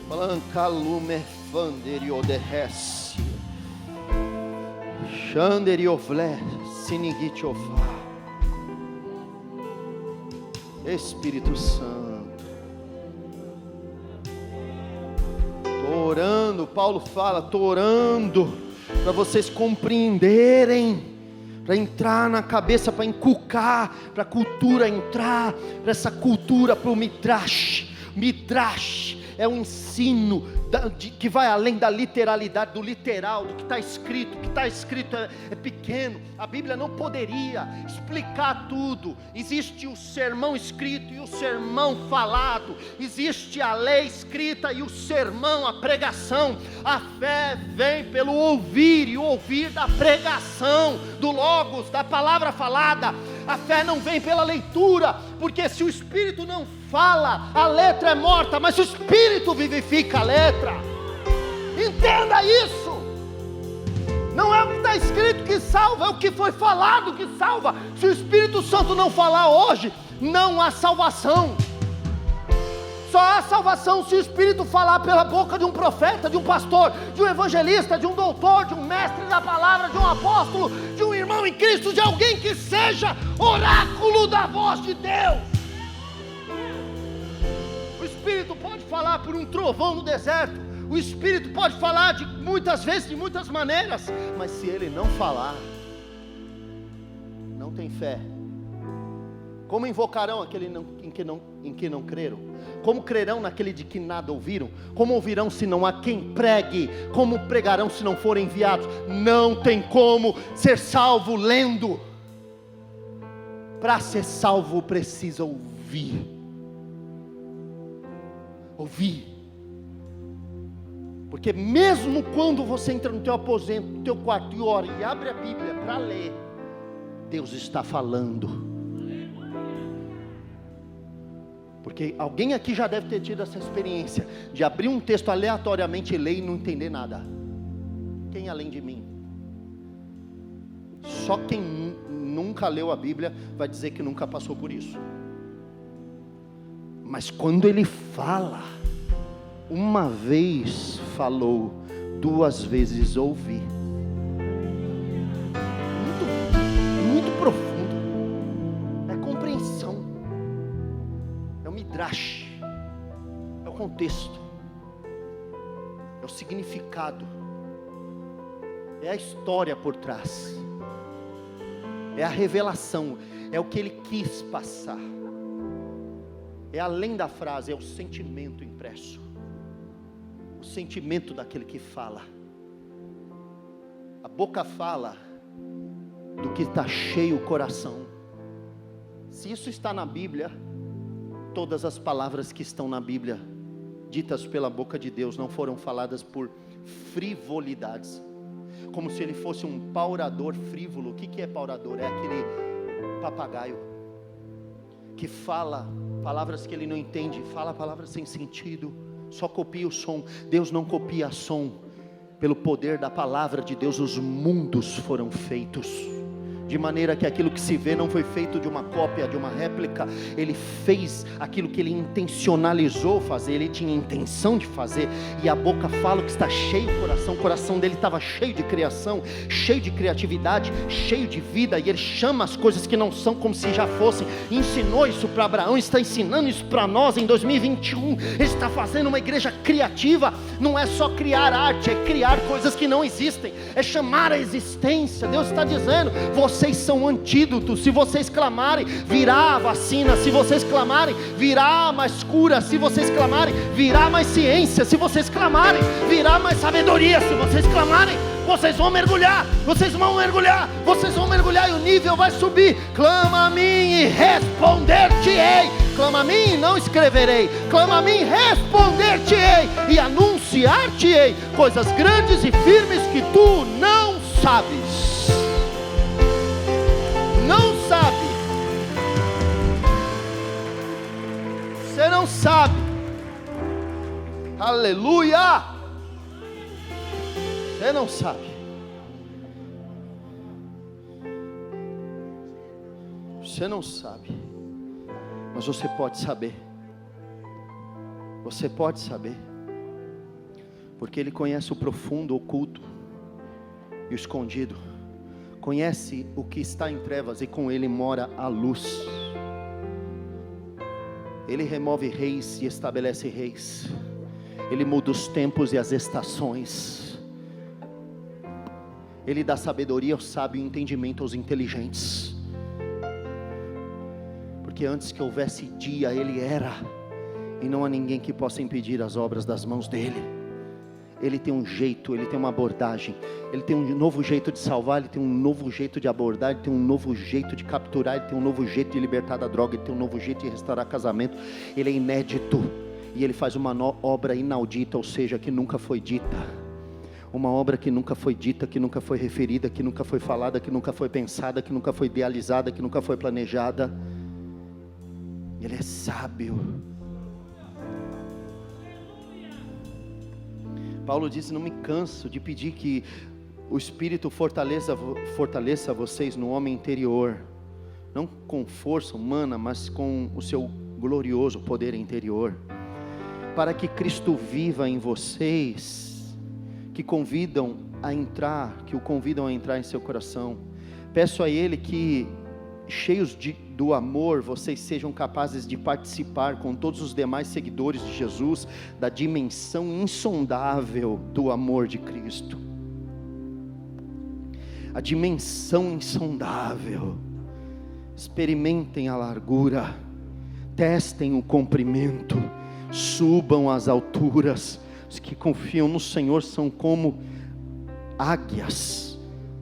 Balancalume fanderio derresse. Xanderiovle sinigitiová. Espírito Santo. Estou orando, Paulo fala, estou orando para vocês compreenderem, para entrar na cabeça, para inculcar, para a cultura entrar, para essa cultura, para o Midrash. Midrash é um ensino que vai além da literalidade, do literal, do que está escrito. O que está escrito é pequeno. A Bíblia não poderia explicar tudo. Existe o sermão escrito e o sermão falado. Existe a lei escrita e o sermão, a pregação. A fé vem pelo ouvir, e o ouvir da pregação, do logos, da palavra falada. A fé não vem pela leitura, porque se o Espírito não fala, a letra é morta, mas o Espírito vivifica a letra. Entenda isso. Não é o que está escrito que salva, é o que foi falado que salva. Se o Espírito Santo não falar hoje, não há salvação. Só há salvação se o Espírito falar pela boca de um profeta, de um pastor, de um evangelista, de um doutor, de um mestre da palavra, de um apóstolo, de um irmão em Cristo, de alguém que seja oráculo da voz de Deus. O Espírito pode falar por um trovão no deserto. O Espírito pode falar de muitas vezes, de muitas maneiras. Mas se Ele não falar, não tem fé. Como invocarão aquele em que não creram? Como crerão naquele de que nada ouviram? Como ouvirão se não há quem pregue? Como pregarão se não forem enviados? Não tem como ser salvo lendo. Para ser salvo precisa ouvir. Ouvir. Porque mesmo quando você entra no teu aposento, no teu quarto e ora e abre a Bíblia para ler, Deus está falando. Porque alguém aqui já deve ter tido essa experiência de abrir um texto aleatoriamente e ler e não entender nada. Quem além de mim? Só quem nunca leu a Bíblia vai dizer que nunca passou por isso. Mas quando ele fala, uma vez falou, duas vezes ouvi. Muito profundo. É compreensão. É o midrash. É o contexto. É o significado. É a história por trás. É a revelação. É o que ele quis passar. É além da frase, é o sentimento impresso. O sentimento daquele que fala. A boca fala do que está cheio o coração. Se isso está na Bíblia, todas as palavras que estão na Bíblia, ditas pela boca de Deus, não foram faladas por frivolidades. Como se ele fosse um paurador frívolo. O que é paurador? É aquele papagaio que fala palavras que ele não entende, fala palavras sem sentido, só copia o som. Deus não copia som. Pelo poder da palavra de Deus os mundos foram feitos. de maneira que aquilo que se vê não foi feito de uma cópia, de uma réplica. Ele fez aquilo que ele intencionalizou fazer, ele tinha intenção de fazer, e a boca fala que está cheio o coração dele estava cheio de criação, cheio de criatividade, cheio de vida, e ele chama as coisas que não são como se já fossem. Ensinou isso para Abraão, está ensinando isso para nós em 2021, ele está fazendo uma igreja criativa. Não é só criar arte, é criar coisas que não existem, é chamar a existência. Deus está dizendo, vocês são antídotos. Se vocês clamarem, virá a vacina. Se vocês clamarem, virá mais cura. Se vocês clamarem, virá mais ciência. Se vocês clamarem, virá mais sabedoria. Se vocês clamarem, vocês vão mergulhar, vocês vão mergulhar, vocês vão mergulhar, e o nível vai subir. Clama a mim e responder-te-ei. Clama a mim e não escreverei. Clama a mim, responder-te-ei e anunciar-te-ei coisas grandes e firmes que tu não sabes. Não sabe. Você não sabe. Aleluia. Você não sabe. Você não sabe. Mas você pode saber. Você pode saber. Porque Ele conhece o profundo, o oculto e o escondido. Conhece o que está em trevas, e com Ele mora a luz. Ele remove reis e estabelece reis. Ele muda os tempos e as estações. Ele dá sabedoria ao sábio e entendimento aos inteligentes. Porque antes que houvesse dia, Ele era, e não há ninguém que possa impedir as obras das mãos dEle. Ele tem um jeito, Ele tem uma abordagem, Ele tem um novo jeito de salvar, Ele tem um novo jeito de abordar, Ele tem um novo jeito de capturar, Ele tem um novo jeito de libertar da droga, Ele tem um novo jeito de restaurar casamento. Ele é inédito, e Ele faz uma obra inaudita, ou seja, que nunca foi dita. Uma obra que nunca foi dita, que nunca foi referida, que nunca foi falada, que nunca foi pensada, que nunca foi idealizada, que nunca foi planejada. Ele é sábio. Paulo disse, não me canso de pedir que o Espírito fortaleça vocês no homem interior, não com força humana, mas com o seu glorioso poder interior, para que Cristo viva em vocês, que o convidam a entrar em seu coração. Peço a Ele que, cheios do amor, vocês sejam capazes de participar com todos os demais seguidores de Jesus, da dimensão insondável do amor de Cristo. A dimensão insondável. Experimentem a largura, testem o comprimento, subam as alturas. Os que confiam no Senhor são como águias.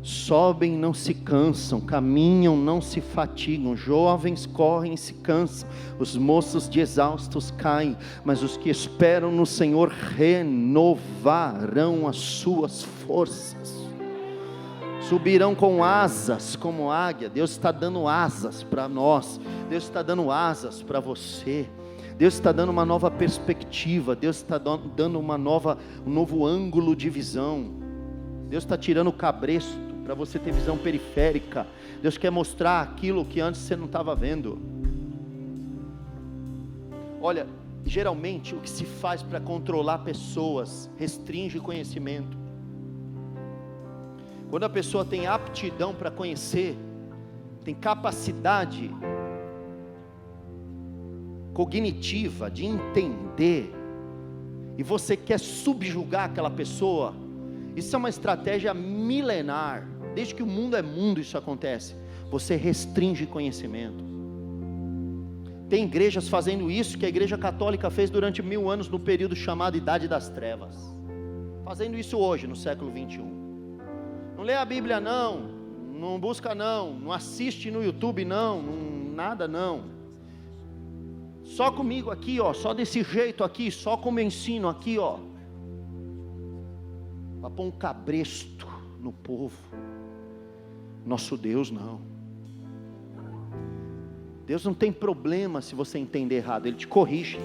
Sobem, não se cansam, caminham, não se fatigam, jovens correm e se cansam, os moços de exaustos caem, mas os que esperam no Senhor renovarão as suas forças, subirão com asas como águia. Deus está dando asas para nós, Deus está dando asas para você, Deus está dando uma nova perspectiva, Deus está dando um novo ângulo de visão, Deus está tirando o cabresto para você ter visão periférica. Deus quer mostrar aquilo que antes você não estava vendo. Olha, geralmente o que se faz para controlar pessoas restringe conhecimento. Quando a pessoa tem aptidão para conhecer, tem capacidade cognitiva de entender, e você quer subjugar aquela pessoa, isso é uma estratégia milenar. Desde que o mundo é mundo isso acontece. Você restringe conhecimento. Tem igrejas fazendo isso que a igreja católica fez durante 1000 anos no período chamado Idade das Trevas. Fazendo isso hoje no século 21. Não lê a Bíblia não, não busca não assiste no YouTube não, nada não. Só comigo aqui ó, só desse jeito aqui, só como eu ensino aqui ó. Para pôr um cabresto no povo. Nosso Deus não. Deus não tem problema se você entender errado, Ele te corrige.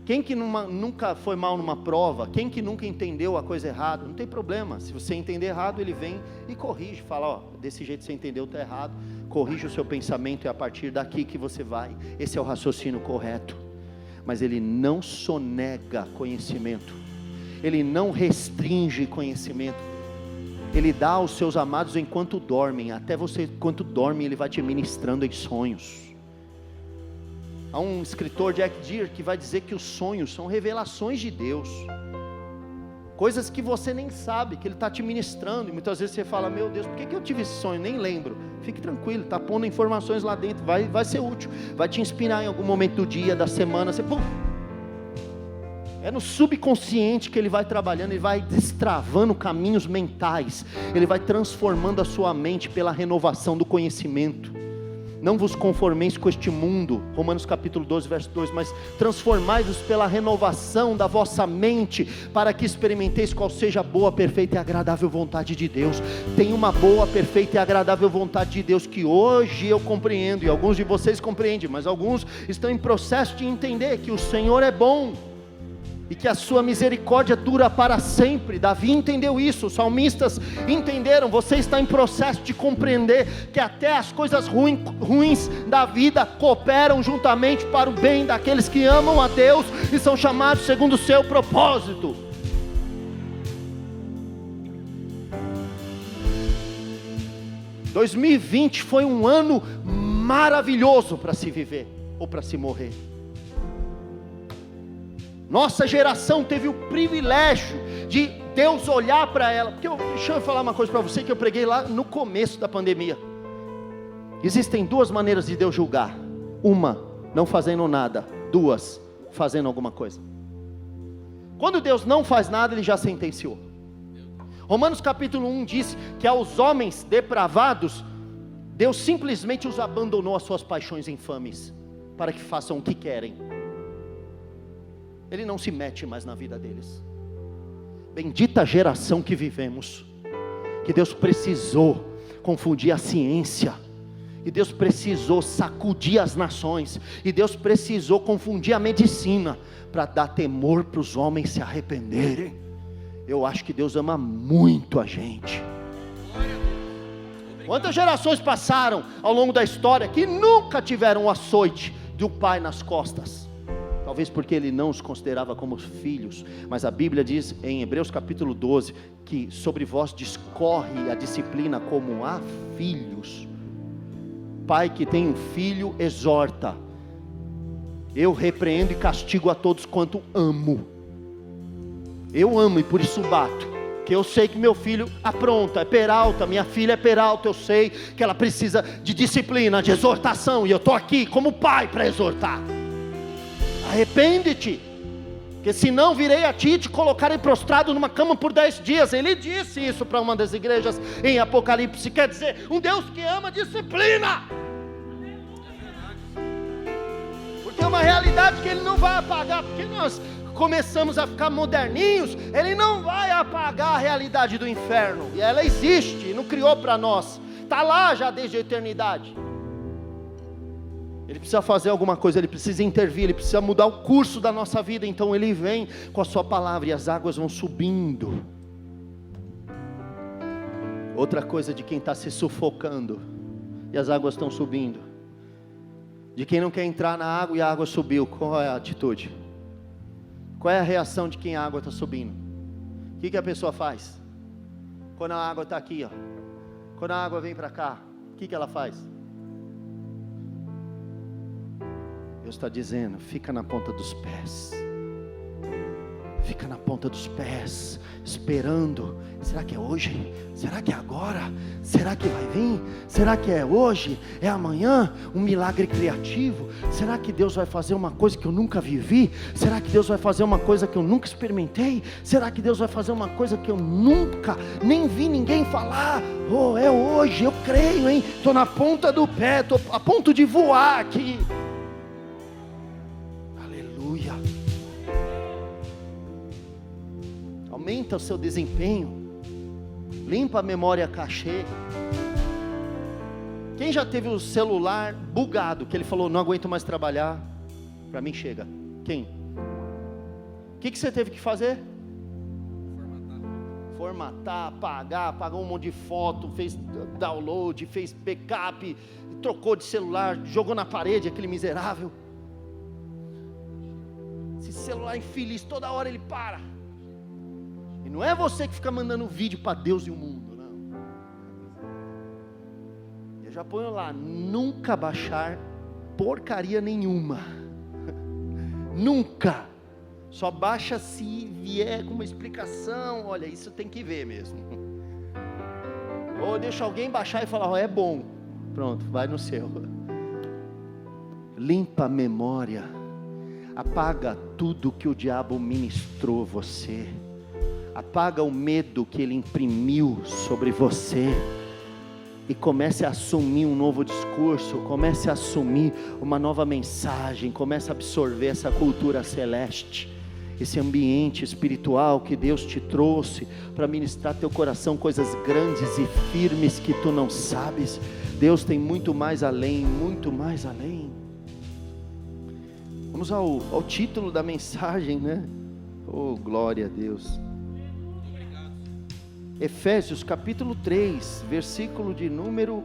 Quem que nunca foi mal numa prova? Quem que nunca entendeu a coisa errada? Não tem problema, se você entender errado, ele vem e corrige, fala, ó, desse jeito você entendeu, está errado, corrige o seu pensamento, e é a partir daqui que você vai, esse é o raciocínio correto. Mas ele não sonega conhecimento, ele não restringe conhecimento, ele dá aos seus amados enquanto dormem, até você enquanto dorme ele vai te ministrando em sonhos. Há um escritor, Jack Deere, que vai dizer que os sonhos são revelações de Deus, coisas que você nem sabe, que Ele está te ministrando, e muitas vezes você fala, meu Deus, por que eu tive esse sonho? Nem lembro. Fique tranquilo, está pondo informações lá dentro, vai ser útil, vai te inspirar em algum momento do dia, da semana, é no subconsciente que Ele vai trabalhando, Ele vai destravando caminhos mentais, Ele vai transformando a sua mente pela renovação do conhecimento. Não vos conformeis com este mundo, Romanos capítulo 12, verso 2, mas transformai-vos pela renovação da vossa mente, para que experimenteis qual seja a boa, perfeita e agradável vontade de Deus. Tem uma boa, perfeita e agradável vontade de Deus, que hoje eu compreendo, e alguns de vocês compreendem, mas alguns estão em processo de entender que o Senhor é bom, e que a sua misericórdia dura para sempre. Davi entendeu isso, os salmistas entenderam. Você está em processo de compreender que até as coisas ruins da vida cooperam juntamente para o bem daqueles que amam a Deus e são chamados segundo o seu propósito. – 2020 foi um ano maravilhoso para se viver ou para se morrer. Nossa geração teve o privilégio de Deus olhar para ela, porque deixa eu falar uma coisa para você que eu preguei lá no começo da pandemia. Existem duas maneiras de Deus julgar: uma, não fazendo nada; duas, fazendo alguma coisa. Quando Deus não faz nada, Ele já sentenciou. Romanos capítulo 1 diz que aos homens depravados, Deus simplesmente os abandonou às suas paixões infames, para que façam o que querem. Ele não se mete mais na vida deles. Bendita geração que vivemos, que Deus precisou confundir a ciência, e Deus precisou sacudir as nações, e Deus precisou confundir a medicina, para dar temor para os homens se arrependerem. Eu acho que Deus ama muito a gente. Quantas gerações passaram ao longo da história que nunca tiveram o açoite de um pai nas costas? Talvez porque Ele não os considerava como filhos, mas a Bíblia diz em Hebreus capítulo 12, que sobre vós discorre a disciplina como a filhos. Pai que tem um filho exorta. Eu repreendo e castigo a todos quanto amo. Eu amo e por isso bato, que eu sei que meu filho apronta, é peralta, minha filha é peralta, eu sei que ela precisa de disciplina, de exortação, e eu estou aqui como pai para exortar. Arrepende-te, que senão virei a ti e te colocarei prostrado numa cama por 10 dias. Ele disse isso para uma das igrejas em Apocalipse. Quer dizer, um Deus que ama disciplina, porque é uma realidade que Ele não vai apagar, porque nós começamos a ficar moderninhos. Ele não vai apagar a realidade do inferno, e ela existe, não criou para nós, está lá já desde a eternidade. Ele precisa fazer alguma coisa, Ele precisa intervir, Ele precisa mudar o curso da nossa vida. Então Ele vem com a sua palavra e as águas vão subindo. Outra coisa de quem está se sufocando e as águas estão subindo, de quem não quer entrar na água e a água subiu, qual é a atitude? Qual é a reação de quem a água está subindo? O que a pessoa faz? Quando a água está aqui, ó, quando a água vem para cá, o que ela faz? Deus está dizendo, fica na ponta dos pés. Fica na ponta dos pés, esperando. Será que é hoje? Será que é agora? Será que vai vir? Será que é hoje? É amanhã? Um milagre criativo? Será que Deus vai fazer uma coisa que eu nunca vivi? Será que Deus vai fazer uma coisa que eu nunca experimentei? Será que Deus vai fazer uma coisa que eu nunca nem vi ninguém falar? Oh, é hoje, eu creio, hein? Estou na ponta do pé, estou a ponto de voar aqui. Aleluia. Aumenta o seu desempenho, limpa a memória cachê. Quem já teve o celular bugado, que ele falou, não aguento mais trabalhar, para mim chega? Quem? O que você teve que fazer? Formatar, apagou um monte de foto, fez download, fez backup, trocou de celular, jogou na parede, aquele miserável. Esse celular infeliz, toda hora ele para. E não é você que fica mandando vídeo para Deus e o mundo, não. Eu já ponho lá, nunca baixar porcaria nenhuma. Nunca. Só baixa se vier com uma explicação. Olha, isso tem que ver mesmo. Ou deixa alguém baixar e falar, é bom. Pronto, vai no seu. Limpa a memória. Apaga tudo que o diabo ministrou você. Apaga o medo que ele imprimiu sobre você. E comece a assumir um novo discurso, comece a assumir uma nova mensagem, comece a absorver essa cultura celeste, esse ambiente espiritual que Deus te trouxe para ministrar teu coração coisas grandes e firmes que tu não sabes. Deus tem muito mais além, muito mais além. Vamos ao título da mensagem, né? Oh, glória a Deus. Efésios capítulo 3, versículo de número,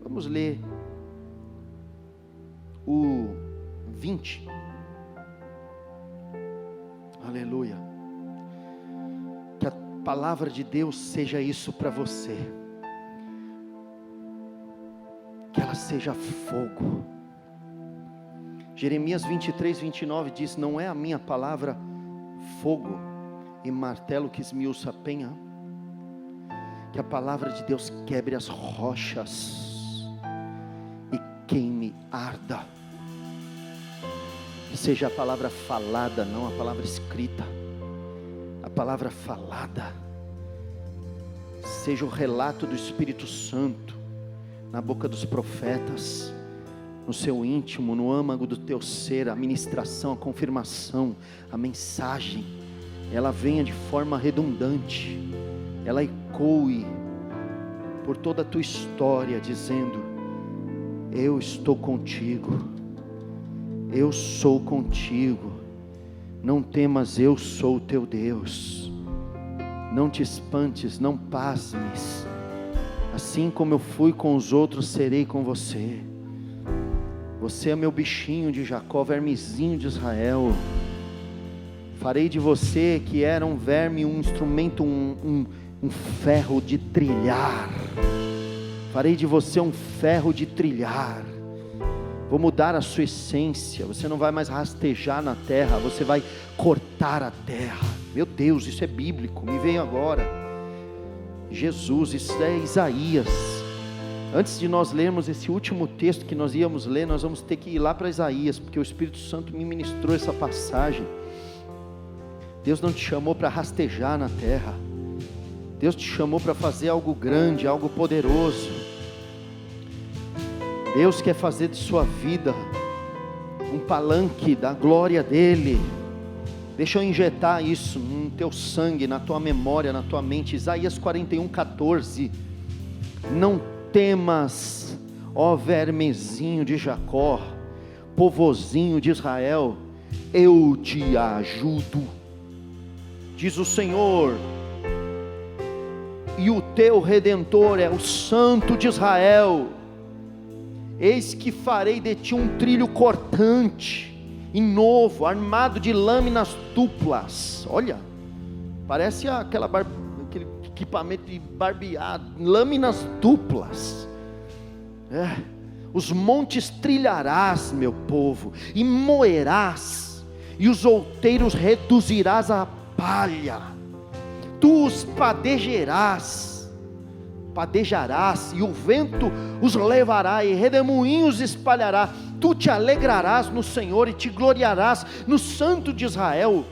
vamos ler o 20. Aleluia. Que a palavra de Deus seja isso para você. Que ela seja fogo. Jeremias 23, 29 diz, não é a minha palavra fogo e martelo que esmiuça a penha? Que a palavra de Deus quebre as rochas e queime, arda. Que seja a palavra falada, não a palavra escrita. A palavra falada seja o relato do Espírito Santo na boca dos profetas, no seu íntimo, no âmago do teu ser. A ministração, a confirmação, a mensagem, ela venha de forma redundante, ela ecoe por toda a tua história, dizendo, eu estou contigo, eu sou contigo, não temas, eu sou o teu Deus, não te espantes, não pasmes, assim como eu fui com os outros, serei com você. Você é meu bichinho de Jacó, vermezinho de Israel. Farei de você que era um verme, um instrumento, um ferro de trilhar. Farei de você um ferro de trilhar. Vou mudar a sua essência. Você não vai mais rastejar na terra, você vai cortar a terra. Meu Deus, isso é bíblico, me veio agora. Jesus, isso é Isaías. Antes de nós lermos esse último texto que nós íamos ler, nós vamos ter que ir lá para Isaías, porque o Espírito Santo me ministrou essa passagem. Deus não te chamou para rastejar na terra. Deus te chamou para fazer algo grande, algo poderoso. Deus quer fazer de sua vida um palanque da glória dEle. Deixa eu injetar isso no teu sangue, na tua memória, na tua mente. Isaías 41:14. Não temas, ó vermezinho de Jacó, povozinho de Israel, eu te ajudo, diz o Senhor, e o teu Redentor é o Santo de Israel. Eis que farei de ti um trilho cortante e novo, armado de lâminas duplas. Olha, parece aquele equipamento de barbear, lâminas duplas. Os montes trilharás, meu povo, e moerás, e os outeiros reduzirás a palha. Tu os padejarás, e o vento os levará, e redemoinhos espalhará. Tu te alegrarás no Senhor, e te gloriarás no Santo de Israel.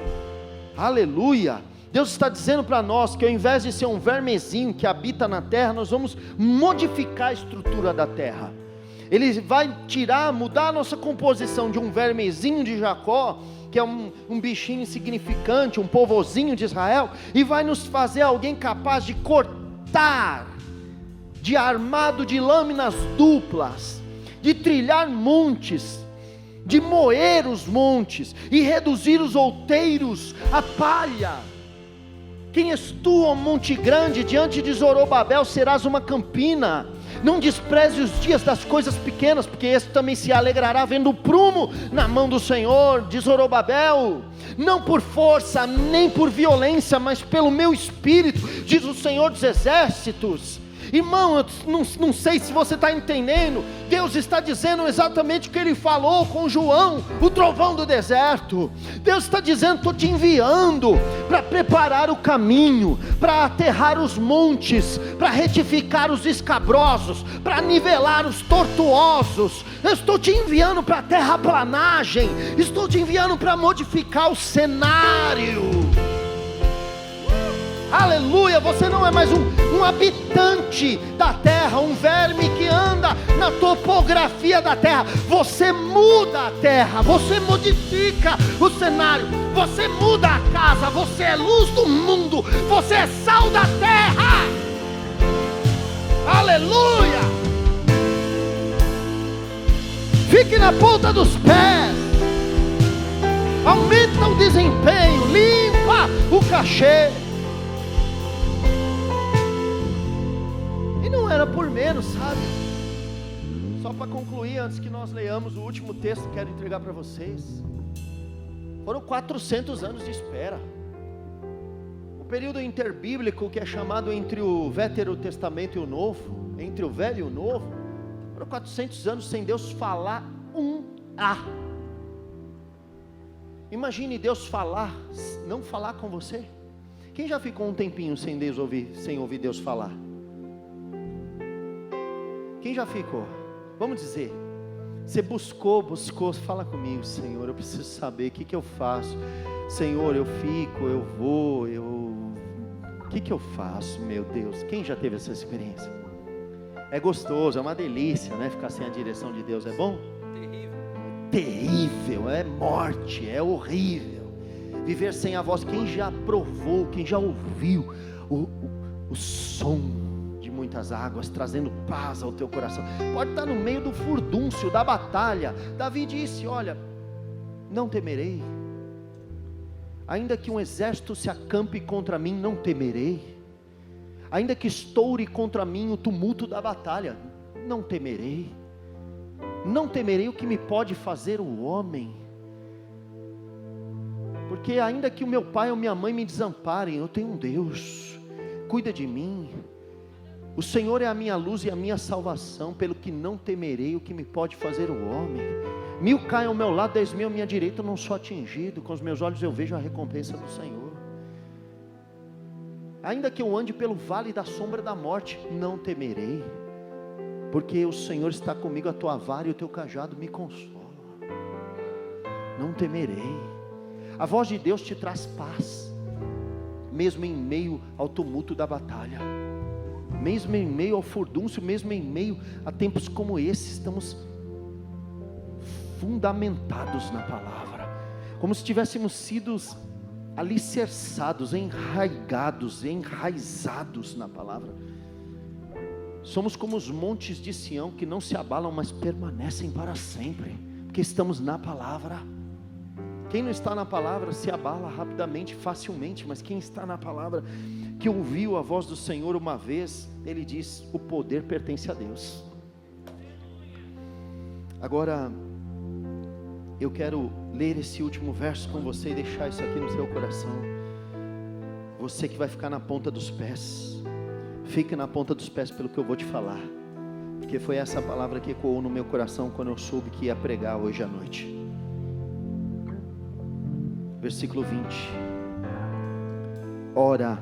Aleluia. Deus está dizendo para nós que ao invés de ser um vermezinho que habita na terra, nós vamos modificar a estrutura da terra. Ele vai mudar a nossa composição de um vermezinho de Jacó, que é um bichinho insignificante, um povozinho de Israel, e vai nos fazer alguém capaz de cortar, de armado de lâminas duplas, de trilhar montes, de moer os montes e reduzir os outeiros a palha. Quem és tu, ó monte grande? Diante de Zorobabel serás uma campina. Não despreze os dias das coisas pequenas, porque este também se alegrará vendo o prumo na mão do Senhor, de Zorobabel. Não por força, nem por violência, mas pelo meu espírito, diz o Senhor dos exércitos. Irmão, eu não sei se você está entendendo. Deus está dizendo exatamente o que Ele falou com João, o trovão do deserto. Deus está dizendo: estou te enviando para preparar o caminho, para aterrar os montes, para retificar os escabrosos, para nivelar os tortuosos. Eu estou te enviando para a terraplanagem, estou te enviando para modificar o cenário. Aleluia, você não é mais um habitante da terra, um verme que anda na topografia da terra. Você muda a terra, você modifica o cenário, você muda a casa, você é luz do mundo, você é sal da terra. Aleluia. Fique na ponta dos pés, aumenta o desempenho, limpa o cachê. Não era por menos, sabe? Só para concluir, antes que nós leiamos o último texto que quero entregar para vocês. Foram 400 anos de espera. O período interbíblico, que é chamado entre o Velho Testamento e o Novo, entre o Velho e o Novo, foram 400 anos sem Deus falar um A. Imagine Deus não falar com você. Quem já ficou um tempinho sem ouvir Deus falar? Quem já ficou? Vamos dizer, você buscou, fala comigo: Senhor, eu preciso saber o que eu faço. Senhor, eu fico, eu vou, o que eu faço, meu Deus? Quem já teve essa experiência? É gostoso, é uma delícia, né? Ficar sem a direção de Deus, é bom? Terrível, é morte, é horrível. Viver sem a voz. Quem já provou, quem já ouviu o som de muitas águas, trazendo paz ao teu coração? Pode estar no meio do furdúncio, da batalha. Davi disse: olha, não temerei, ainda que um exército se acampe contra mim, não temerei, ainda que estoure contra mim o tumulto da batalha, não temerei. Não temerei o que me pode fazer o homem, porque ainda que o meu pai ou minha mãe me desamparem, eu tenho um Deus, cuida de mim. O Senhor é a minha luz e a minha salvação, pelo que não temerei o que me pode fazer o homem. 1000 caem ao meu lado, 10.000 à minha direita, eu não sou atingido. Com os meus olhos eu vejo a recompensa do Senhor. Ainda que eu ande pelo vale da sombra da morte, não temerei, porque o Senhor está comigo, a tua vara e o teu cajado me consolam. Não temerei. A voz de Deus te traz paz, mesmo em meio ao tumulto da batalha, mesmo em meio ao furdúncio, mesmo em meio a tempos como esse. Estamos fundamentados na palavra, como se tivéssemos sido alicerçados, enraizados na palavra. Somos como os montes de Sião, que não se abalam, mas permanecem para sempre, porque estamos na palavra. Quem não está na palavra se abala rapidamente, facilmente, mas quem está na palavra, que ouviu a voz do Senhor uma vez, ele diz: o poder pertence a Deus. Agora, eu quero ler esse último verso com você e deixar isso aqui no seu coração. Você que vai ficar na ponta dos pés, fique na ponta dos pés pelo que eu vou te falar, porque foi essa palavra que ecoou no meu coração quando eu soube que ia pregar hoje à noite. Versículo 20. Ora,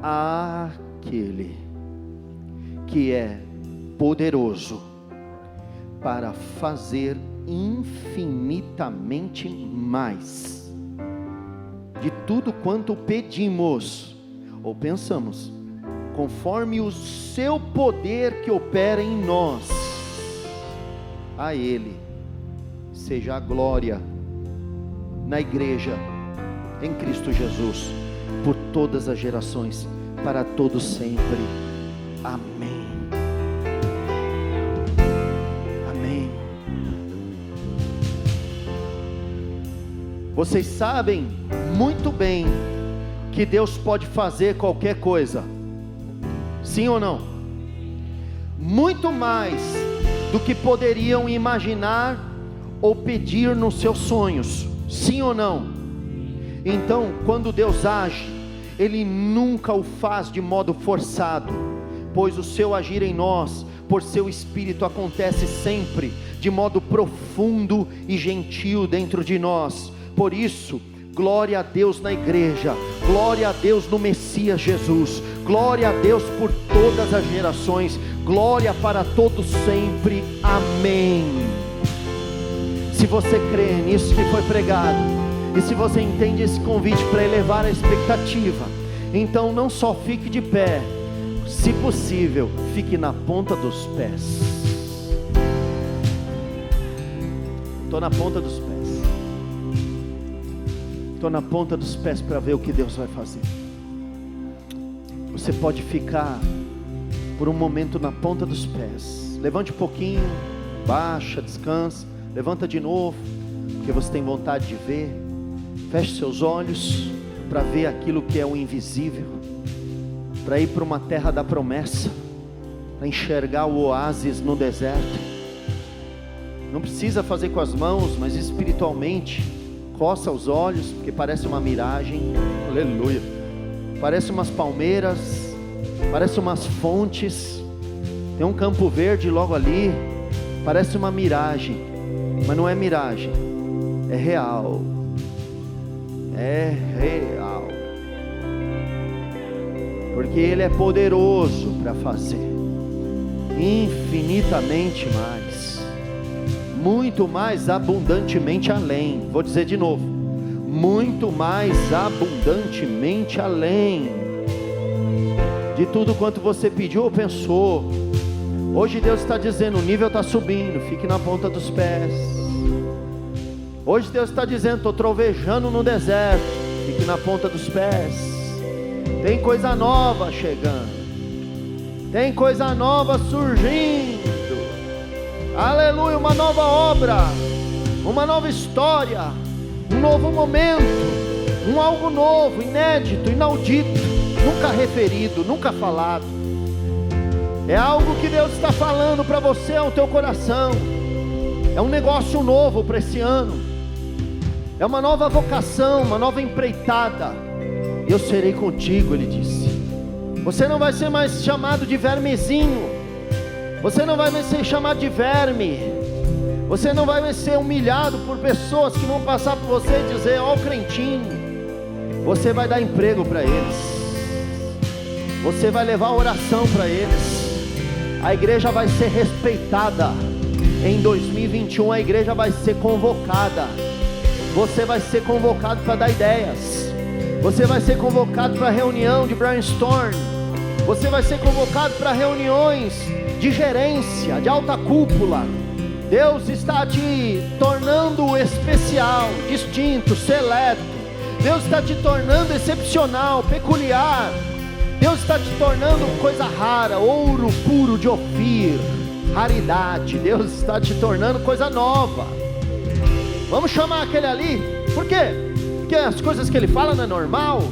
aquele que é poderoso para fazer infinitamente mais de tudo quanto pedimos ou pensamos, conforme o seu poder que opera em nós, a Ele seja a glória na igreja, em Cristo Jesus, por todas as gerações, para todos sempre. Amém. Amém. Vocês sabem muito bem que Deus pode fazer qualquer coisa, sim ou não? Muito mais do que poderiam imaginar ou pedir nos seus sonhos, sim ou não? Então, quando Deus age, Ele nunca o faz de modo forçado, pois o seu agir em nós, por seu Espírito, acontece sempre de modo profundo e gentil dentro de nós. Por isso, glória a Deus na igreja, glória a Deus no Messias Jesus, glória a Deus por todas as gerações, glória para todos sempre, amém. Se você crê nisso que foi pregado, e se você entende esse convite para elevar a expectativa, então não só fique de pé, se possível, fique na ponta dos pés. Estou na ponta dos pés. Estou na ponta dos pés para ver o que Deus vai fazer. Você pode ficar por um momento na ponta dos pés. Levante um pouquinho, baixa, descansa, levanta de novo, porque você tem vontade de ver. Feche seus olhos para ver aquilo que é o invisível, para ir para uma terra da promessa, para enxergar o oásis no deserto. Não precisa fazer com as mãos, mas espiritualmente, coça os olhos, porque parece uma miragem, aleluia, parece umas palmeiras, parece umas fontes, tem um campo verde logo ali, parece uma miragem, mas não é miragem, é real, porque Ele é poderoso para fazer, infinitamente mais, muito mais abundantemente além. Vou dizer de novo, muito mais abundantemente além de tudo quanto você pediu ou pensou. Hoje Deus está dizendo, o nível está subindo, fique na ponta dos pés. Hoje Deus está dizendo, estou trovejando no deserto, fique na ponta dos pés. Tem coisa nova chegando, tem coisa nova surgindo, aleluia, uma nova obra, uma nova história, um novo momento, um algo novo, inédito, inaudito, nunca referido, nunca falado. É algo que Deus está falando para você, ao teu coração. É um negócio novo para esse ano, é uma nova vocação, uma nova empreitada. Eu serei contigo, Ele disse. Você não vai ser mais chamado de vermezinho, você não vai mais ser chamado de verme, você não vai mais ser humilhado por pessoas que vão passar por você e dizer, ó o crentinho. Você vai dar emprego para eles, você vai levar oração para eles, a igreja vai ser respeitada. Em 2021 a igreja vai ser convocada, você vai ser convocado para dar ideias, você vai ser convocado para reunião de brainstorm, você vai ser convocado para reuniões de gerência, de alta cúpula. Deus está te tornando especial, distinto, seleto. Deus está te tornando excepcional, peculiar. Deus está te tornando coisa rara, ouro puro de Ofir, raridade. Deus está te tornando coisa nova. Vamos chamar aquele ali, por quê? Porque as coisas que ele fala não é normal.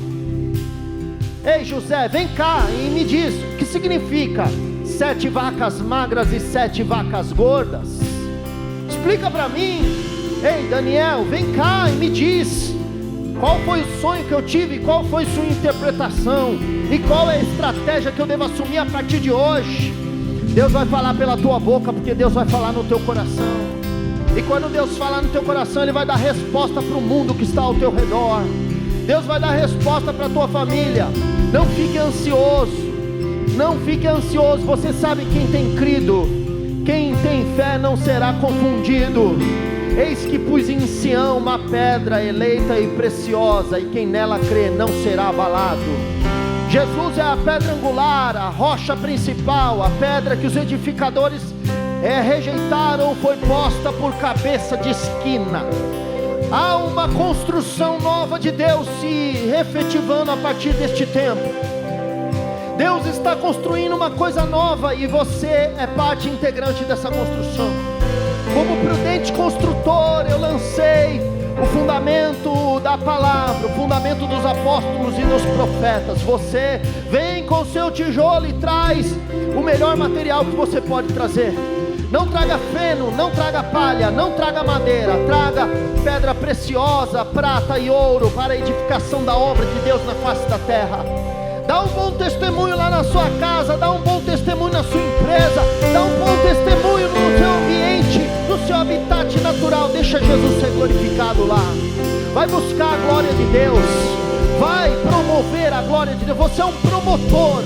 Ei José, vem cá e me diz, o que significa 7 vacas magras e 7 vacas gordas? Explica para mim. Ei Daniel, vem cá e me diz, qual foi o sonho que eu tive, qual foi sua interpretação, e qual é a estratégia que eu devo assumir a partir de hoje? Deus vai falar pela tua boca, porque Deus vai falar no teu coração. E quando Deus falar no teu coração, Ele vai dar resposta para o mundo que está ao teu redor. Deus vai dar resposta para a tua família. Não fique ansioso, não fique ansioso. Você sabe, quem tem crido, quem tem fé não será confundido. Eis que pus em Sião uma pedra eleita e preciosa, e quem nela crê não será abalado. Jesus é a pedra angular, a rocha principal, a pedra que os edificadores rejeitaram, foi posta por cabeça de esquina. Há uma construção nova de Deus se efetivando a partir deste tempo. Deus está construindo uma coisa nova e você é parte integrante dessa construção. Como prudente construtor, eu lancei o fundamento da palavra, o fundamento dos apóstolos e dos profetas. Você vem com o seu tijolo e traz o melhor material que você pode trazer. Não traga feno, não traga palha, não traga madeira, traga pedra preciosa, prata e ouro para a edificação da obra de Deus na face da terra. Dá um bom testemunho lá na sua casa, dá um bom testemunho na sua empresa, dá um bom testemunho no seu ambiente, no seu habitat natural. Deixa Jesus ser glorificado lá. Vai buscar a glória de Deus, vai promover a glória de Deus. Você é um promotor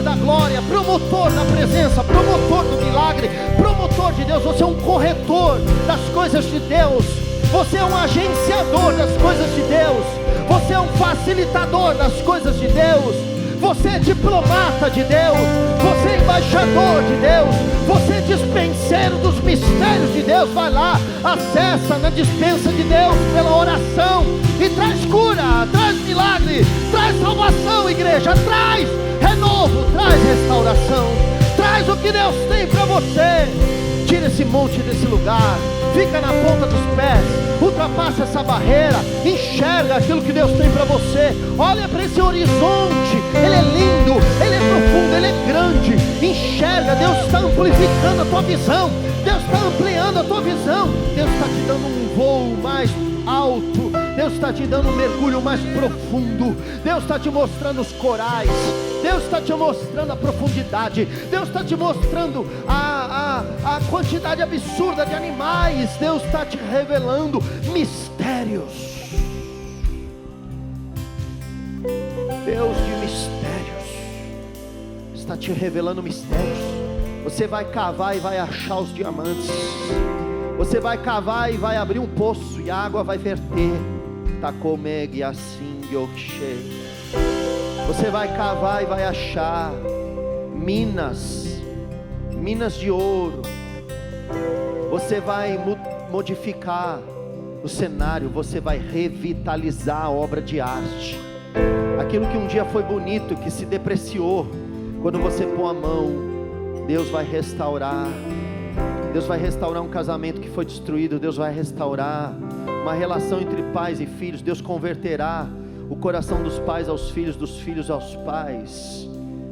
da glória, promotor da presença, promotor do milagre, promotor de Deus. Você é um corretor das coisas de Deus, você é um agenciador das coisas de Deus, você é um facilitador das coisas de Deus, você é diplomata de Deus, você é embaixador de Deus, você é dispenseiro dos mistérios de Deus. Vai lá, acessa na dispensa de Deus pela oração e traz cura, traz milagre, traz salvação, igreja, traz renovo, traz restauração, traz o que Deus tem para você. Tira esse monte desse lugar, fica na ponta dos pés, ultrapassa essa barreira, enxerga aquilo que Deus tem para você. Olha para esse horizonte, ele é lindo, ele é profundo, ele é grande. Enxerga, Deus está amplificando a tua visão, Deus está ampliando a tua visão, Deus está te dando um voo mais alto, Deus está te dando um mergulho mais profundo, Deus está te mostrando os corais, Deus está te mostrando a profundidade, Deus está te mostrando a quantidade absurda de animais, Deus está te revelando mistérios. Deus de mistérios está te revelando mistérios. Você vai cavar e vai achar os diamantes. Você vai cavar e vai abrir um poço e a água vai verter. Takomeg assim yokshe. Você vai cavar e vai achar minas de ouro. Você vai modificar o cenário, você vai revitalizar a obra de arte. Aquilo que um dia foi bonito, que se depreciou, quando você pôr a mão, Deus vai restaurar. Deus vai restaurar um casamento que foi destruído, Deus vai restaurar uma relação entre pais e filhos, Deus converterá o coração dos pais aos filhos, dos filhos aos pais.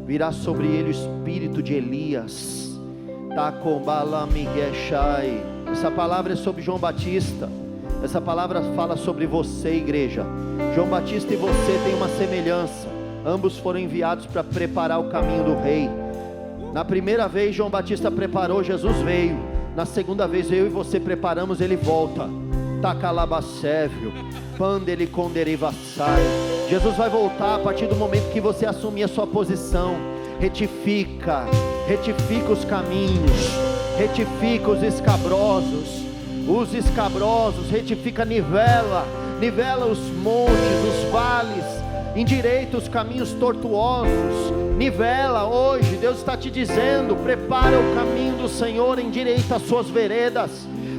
Virá sobre ele o espírito de Elias. Essa palavra é sobre João Batista. Essa palavra fala sobre você, igreja. João Batista e você têm uma semelhança. Ambos foram enviados para preparar o caminho do rei. Na primeira vez João Batista preparou, Jesus veio. Na segunda vez eu e você preparamos, ele volta. Takalabacévio, pandeliconderevassai. Jesus vai voltar a partir do momento que você assumir a sua posição. Retifica os caminhos, retifica os escabrosos, retifica, nivela os montes, os vales, endireita os caminhos tortuosos, nivela hoje. Deus está te dizendo: prepara o caminho do Senhor, endireita as suas veredas,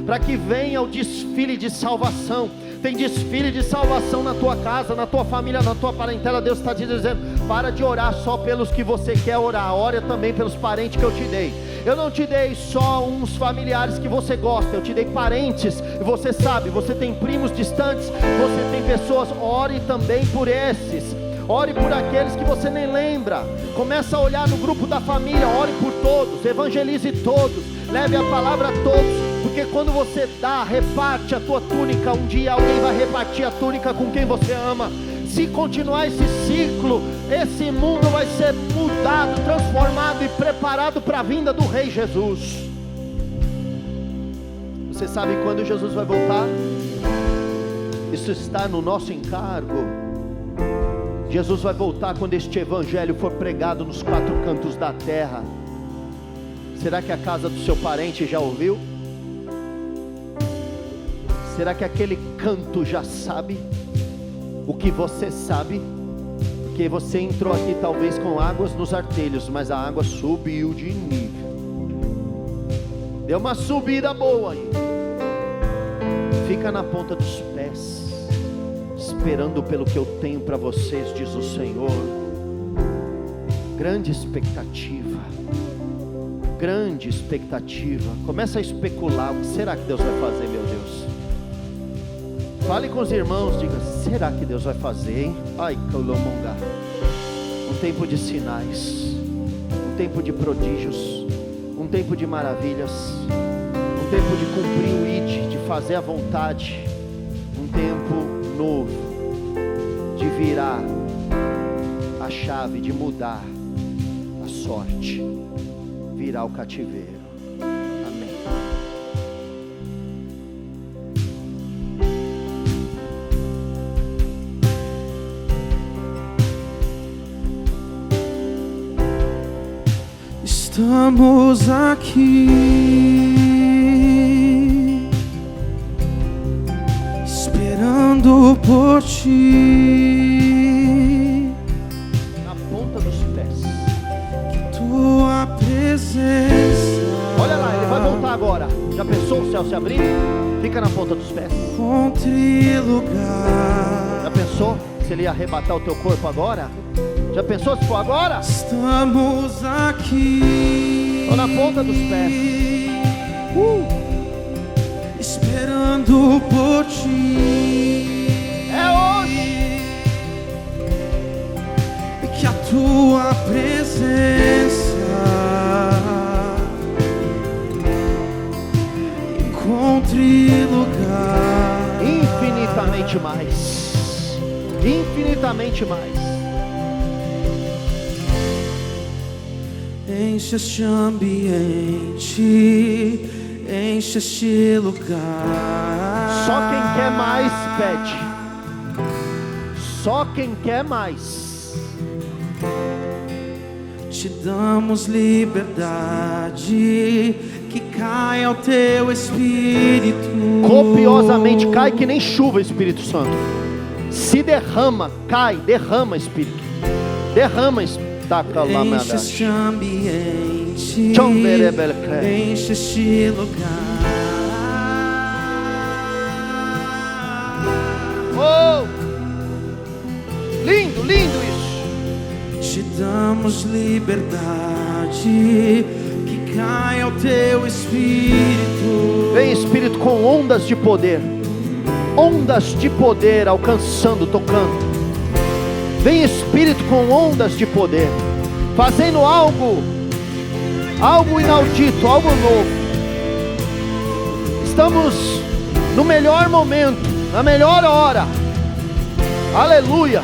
para que venha o desfile de salvação. Tem desfile de salvação na tua casa, na tua família, na tua parentela. Deus está te dizendo: para de orar só pelos que você quer orar, ore também pelos parentes que eu te dei. Eu não te dei só uns familiares que você gosta, eu te dei parentes, e você sabe, você tem primos distantes, você tem pessoas, ore também por esses. Ore por aqueles que você nem lembra. Começa a olhar no grupo da família, ore por todos, evangelize todos, leve a palavra a todos. Porque quando você dá, reparte a tua túnica, um dia alguém vai repartir a túnica com quem você ama. Se continuar esse ciclo, esse mundo vai ser mudado, transformado e preparado para a vinda do Rei Jesus. Você sabe quando Jesus vai voltar? Isso está no nosso encargo. Jesus vai voltar quando este evangelho for pregado nos 4 cantos da terra. Será que a casa do seu parente já ouviu? Será que aquele canto já sabe o que você sabe? Porque você entrou aqui talvez com águas nos artelhos, mas a água subiu de nível. Deu uma subida boa aí. Fica na ponta dos pés, esperando pelo que eu tenho para vocês, diz o Senhor. Grande expectativa. Grande expectativa. Começa a especular: o que será que Deus vai fazer, meu Deus? Fale com os irmãos, diga: será que Deus vai fazer, hein? Ai, Colomonga. Um tempo de sinais, um tempo de prodígios, um tempo de maravilhas, um tempo de cumprir o ID, de fazer a vontade, um tempo novo, de virar a chave, de mudar a sorte, virar o cativeiro. Amém. Estamos aqui esperando por ti, Na ponta dos pés. tua presença. Olha lá, ele vai voltar agora. Já pensou o céu se abrir? Fica na ponta dos pés. Encontre lugar. Já pensou se ele ia arrebatar o teu corpo agora? Já pensou se for agora? Estamos aqui. Estou na ponta dos pés. Esperando por ti. É hoje. Que a tua presença encontre lugar. Infinitamente mais. Infinitamente mais. Enche este ambiente, enche este lugar. Só quem quer mais pede. Só quem quer mais. Te damos liberdade, que caia o teu Espírito. Copiosamente cai que nem chuva, Espírito Santo. Se derrama, cai, derrama, Espírito. Derrama, Espírito. Enche este ambiente, enche este lugar. Oh, lindo, lindo isso. Te damos liberdade, que caia o teu Espírito. Vem, Espírito, com ondas de poder. Ondas de poder alcançando, tocando. Vem, Espírito, com ondas de poder, fazendo algo inaudito, algo novo. Estamos no melhor momento, na melhor hora. Aleluia.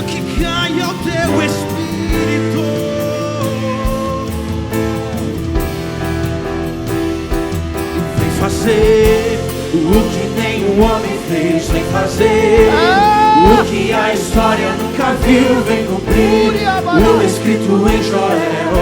Que caia o teu Espírito. Vem fazer o que nenhum homem fez, vem fazer o que a história nunca viu, vem cumprir o escrito em Joel.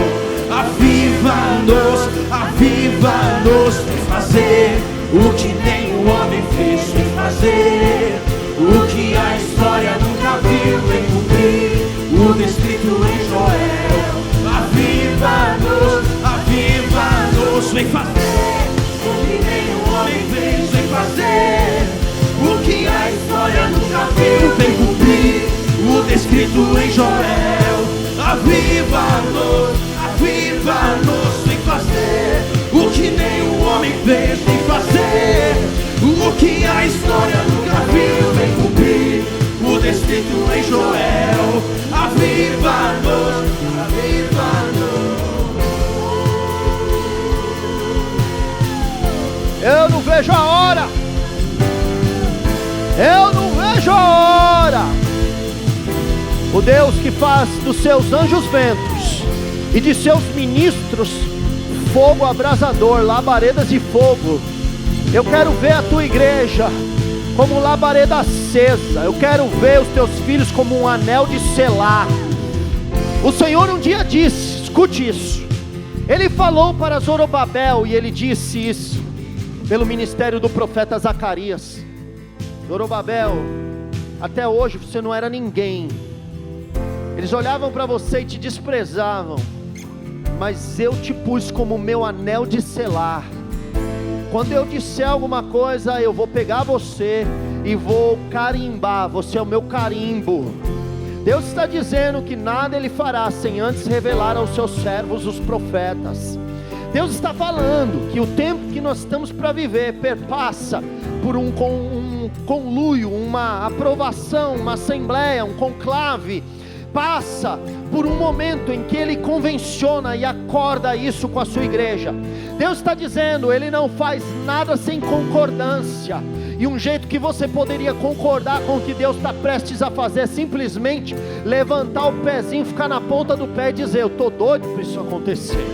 Aviva-nos, aviva-nos, vem fazer o que nenhum homem fez, vem fazer o que a história nunca viu, vem cumprir o descrito em Joel. Aviva-nos, aviva-nos, vem fazer o que nenhum homem fez, vem fazer o que a história nunca viu, vem cumprir o descrito em Joel. Aviva-nos, aviva-nos, vem fazer o que nenhum homem fez, vem fazer o que a história nunca viu, vem cumprir o descrito em Joel. Aviva-nos, aviva-nos. Eu não vejo a hora. Eu não vejo a hora. O Deus que faz dos seus anjos ventos e de seus ministros fogo abrasador, labaredas de fogo. Eu quero ver a tua igreja como labareda acesa. Eu quero ver os teus filhos como um anel de selar. O Senhor um dia disse, escute isso. Ele falou para Zorobabel e ele disse isso pelo ministério do profeta Zacarias. Zorobabel, até hoje você não era ninguém. Eles olhavam para você e te desprezavam, mas eu te pus como meu anel de selar. Quando eu disser alguma coisa, eu vou pegar você e vou carimbar, você é o meu carimbo. Deus está dizendo que nada Ele fará sem antes revelar aos seus servos, os profetas. Deus está falando que o tempo que nós estamos para viver perpassa por um conluio, uma aprovação, uma assembleia, um conclave, passa por um momento em que Ele convenciona e acorda isso com a sua igreja. Deus está dizendo, Ele não faz nada sem concordância, e um jeito que você poderia concordar com o que Deus está prestes a fazer é simplesmente levantar o pezinho, ficar na ponta do pé e dizer: eu estou doido para isso acontecer,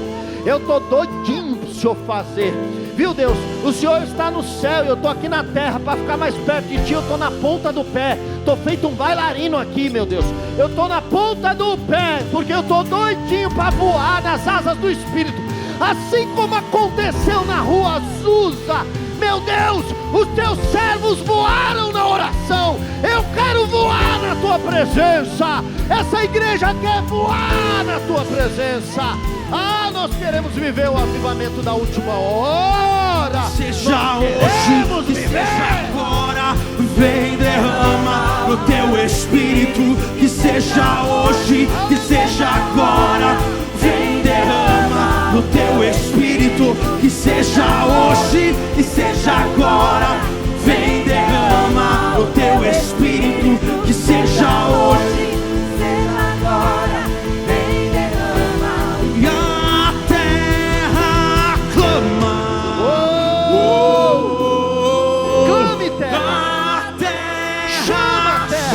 eu estou doidinho para o Senhor fazer. Viu, Deus, o Senhor está no céu e eu estou aqui na terra. Para ficar mais perto de Ti, eu estou na ponta do pé. Estou feito um bailarino aqui, meu Deus. Eu estou na ponta do pé, porque eu estou doidinho para voar nas asas do Espírito, assim como aconteceu na rua Azusa. Meu Deus, os Teus servos voaram na oração. Eu quero voar na Tua presença. Essa igreja quer voar na Tua presença. Nós queremos viver o avivamento da última hora. Seja hoje, que seja agora, vem derrama no Teu Espírito. Que seja hoje, que seja agora, vem derrama no Teu Espírito. Que seja hoje, que seja agora, vem derrama no Teu Espírito. Que seja hoje, que seja agora, vem derrama. E a terra clama. Clame, terra. A terra Chama, terra.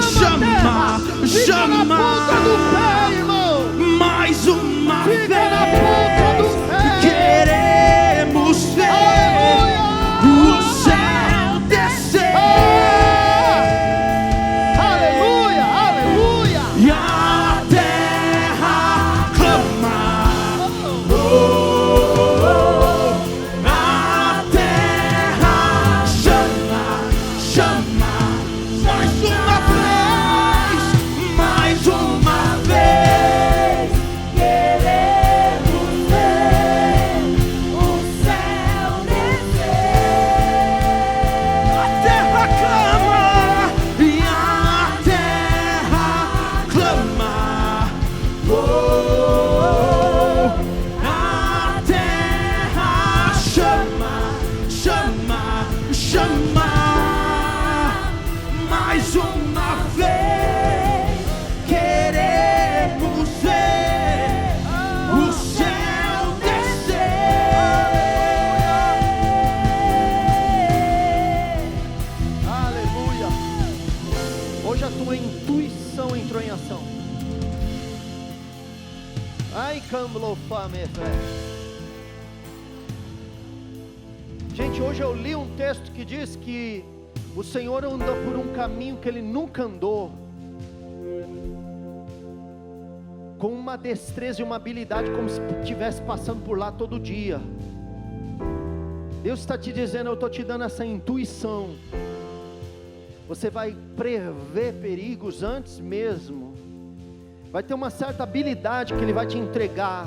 chama. Fica na ponta do pé, irmão. Mais uma vez. Fica na ponta do pé. Queremos ver o céu descer. Aleluia, aleluia. E a terra clama. A terra chama. Mais uma vez. Queremos ver o céu descer. A terra clama. E a terra clama. A terra chama. Mais uma vez. Queremos ver o céu descer. Aleluia. Hoje a tua intuição entrou em ação. Ai, camblofame. Gente, hoje eu li um texto que diz que o Senhor anda por um caminho que Ele nunca andou, com uma destreza e uma habilidade como se estivesse passando por lá todo dia. Deus está te dizendo, eu estou te dando essa intuição. Você vai prever perigos antes mesmo. Vai ter uma certa habilidade que Ele vai te entregar.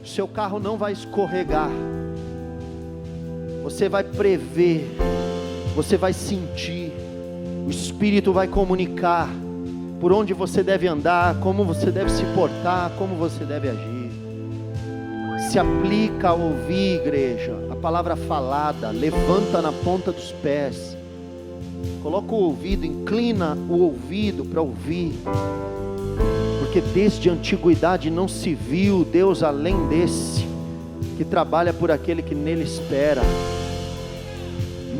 O seu carro não vai escorregar. Você vai prever. Você vai sentir. O Espírito vai comunicar por onde você deve andar, como você deve se portar, como você deve agir. Se aplica a ouvir, igreja, a palavra falada. Levanta na ponta dos pés. Coloca o ouvido, inclina o ouvido para ouvir. Porque desde a antiguidade não se viu Deus além desse, que trabalha por aquele que nele espera.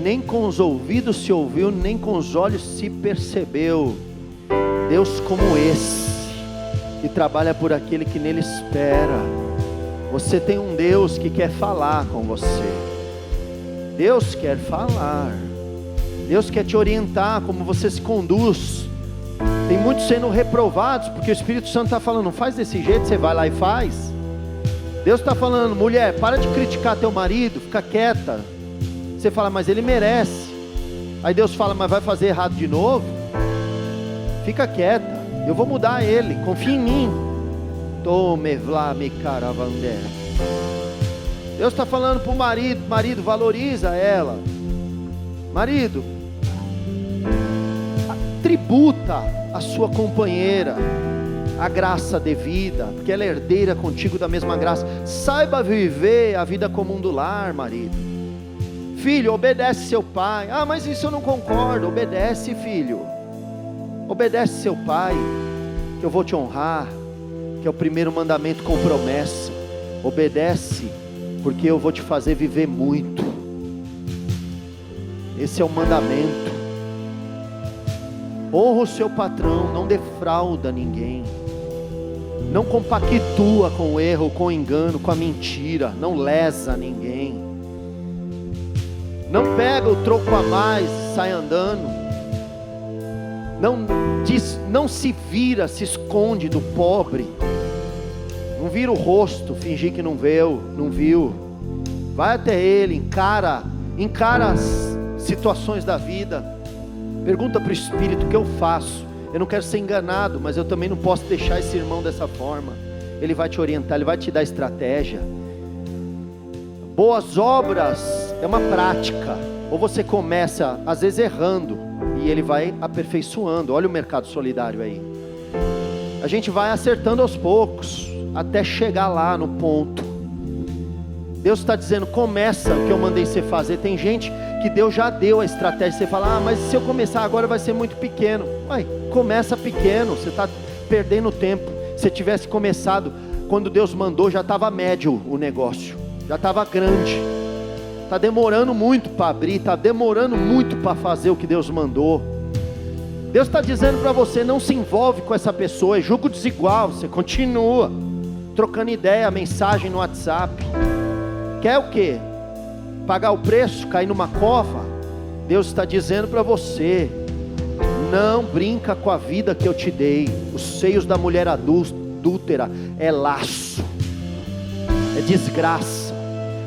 Nem com os ouvidos se ouviu, nem com os olhos se percebeu Deus como esse, que trabalha por aquele que nele espera. Você tem um Deus que quer falar com você. Deus quer falar. Deus quer te orientar como você se conduz. Tem muitos sendo reprovados porque o Espírito Santo está falando, não faz desse jeito, você vai lá e faz. Deus está falando, mulher, para de criticar teu marido, fica quieta. Você fala, mas ele merece. Aí Deus fala, mas vai fazer errado de novo? Fica quieta, eu vou mudar ele, confia em mim. Tome vlá me caravandé. Deus está falando para o marido, marido, valoriza ela. Marido, tributa a sua companheira. a graça devida, porque ela é herdeira contigo da mesma graça. Saiba viver a vida comum do lar, marido. Filho, obedece seu pai. Ah, mas isso eu não concordo. Obedece, filho. Obedece seu pai, que eu vou te honrar, que é o primeiro mandamento com promessa. Obedece, porque eu vou te fazer viver muito. Esse é o mandamento. Honra o seu patrão, não defrauda ninguém, não compactua com o erro, com o engano, com a mentira, não lesa ninguém, não pega o troco a mais e sai andando, não se vira, se esconde do pobre, não vira o rosto, fingir que não viu, vai até ele, encara as situações da vida. Pergunta para o Espírito: o que eu faço? Eu não quero ser enganado, mas eu também não posso deixar esse irmão dessa forma. Ele vai te orientar, ele vai te dar estratégia. Boas obras é uma prática. Ou você começa às vezes errando, e ele vai aperfeiçoando. Olha o mercado solidário aí. A gente vai acertando aos poucos, até chegar lá no ponto. Deus está dizendo: começa o que eu mandei você fazer. Tem gente que Deus já deu a estratégia. Você fala: ah, mas se eu começar agora vai ser muito pequeno. Uai, começa pequeno, você está perdendo tempo. Se tivesse começado quando Deus mandou, já estava médio o negócio, já estava grande. Está demorando muito para abrir, está demorando muito para fazer o que Deus mandou. Deus está dizendo para você: não se envolve com essa pessoa, é julgo desigual. Você continua trocando ideia, mensagem no WhatsApp. Quer o quê? Pagar o preço, cair numa cova? Deus está dizendo para você: não brinca com a vida que eu te dei. Os seios da mulher adúltera é laço, é desgraça.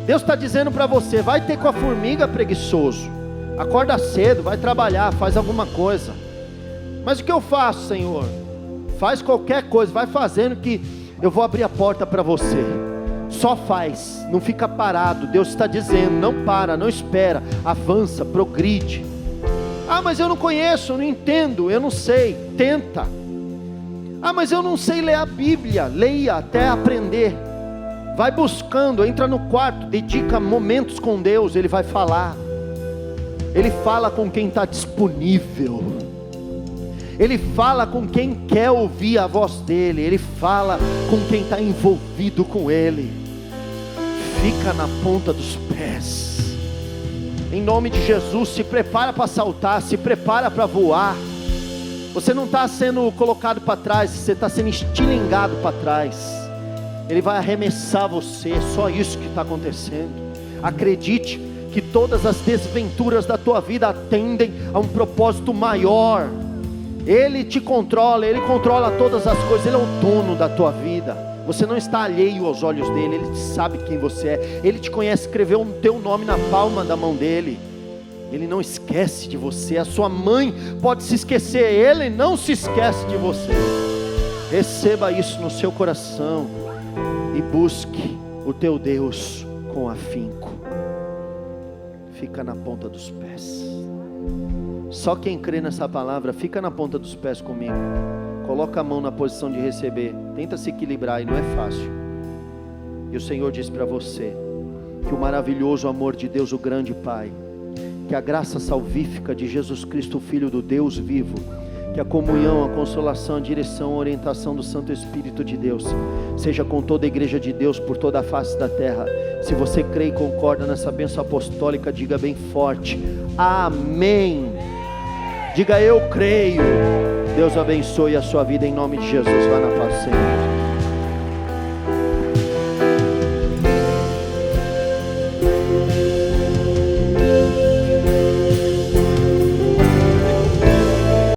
Deus está dizendo para você: vai ter com a formiga, preguiçoso. Acorda cedo, vai trabalhar, faz alguma coisa. Mas o que eu faço, Senhor? Faz qualquer coisa, vai fazendo, que eu vou abrir a porta para você. Só faz, não fica parado. Deus está dizendo: não para, não espera, avança, progride. Ah, mas eu não conheço, eu não entendo, eu não sei. Tenta. Ah, mas eu não sei ler a Bíblia. Leia até aprender. Vai buscando, entra no quarto, dedica momentos com Deus. Ele vai falar. Ele fala com quem está disponível. Ele fala com quem quer ouvir a voz dele. Ele fala com quem está envolvido com ele. Fica na ponta dos pés. Em nome de Jesus, se prepara para saltar, se prepara para voar. Você não está sendo colocado para trás, você está sendo estilingado para trás. Ele vai arremessar você, só isso que está acontecendo. Acredite que todas as desventuras da tua vida atendem a um propósito maior. Ele te controla, Ele controla todas as coisas, Ele é o dono da tua vida. Você não está alheio aos olhos dele, Ele sabe quem você é. Ele te conhece, escreveu o teu nome na palma da mão dele. Ele não esquece de você. A sua mãe pode se esquecer, Ele não se esquece de você. Receba isso no seu coração e busque o teu Deus com afinco. Fica na ponta dos pés. Só quem crê nessa palavra, fica na ponta dos pés comigo. Coloca a mão na posição de receber. Tenta se equilibrar e não é fácil. E o Senhor diz para você que o maravilhoso amor de Deus, o grande Pai, que a graça salvífica de Jesus Cristo, o Filho do Deus vivo, que a comunhão, a consolação, a direção, a orientação do Santo Espírito de Deus seja com toda a igreja de Deus por toda a face da terra. Se você crê e concorda nessa bênção apostólica, diga bem forte: amém. Diga: eu creio. Deus abençoe a sua vida em nome de Jesus. Vá na paz do Senhor.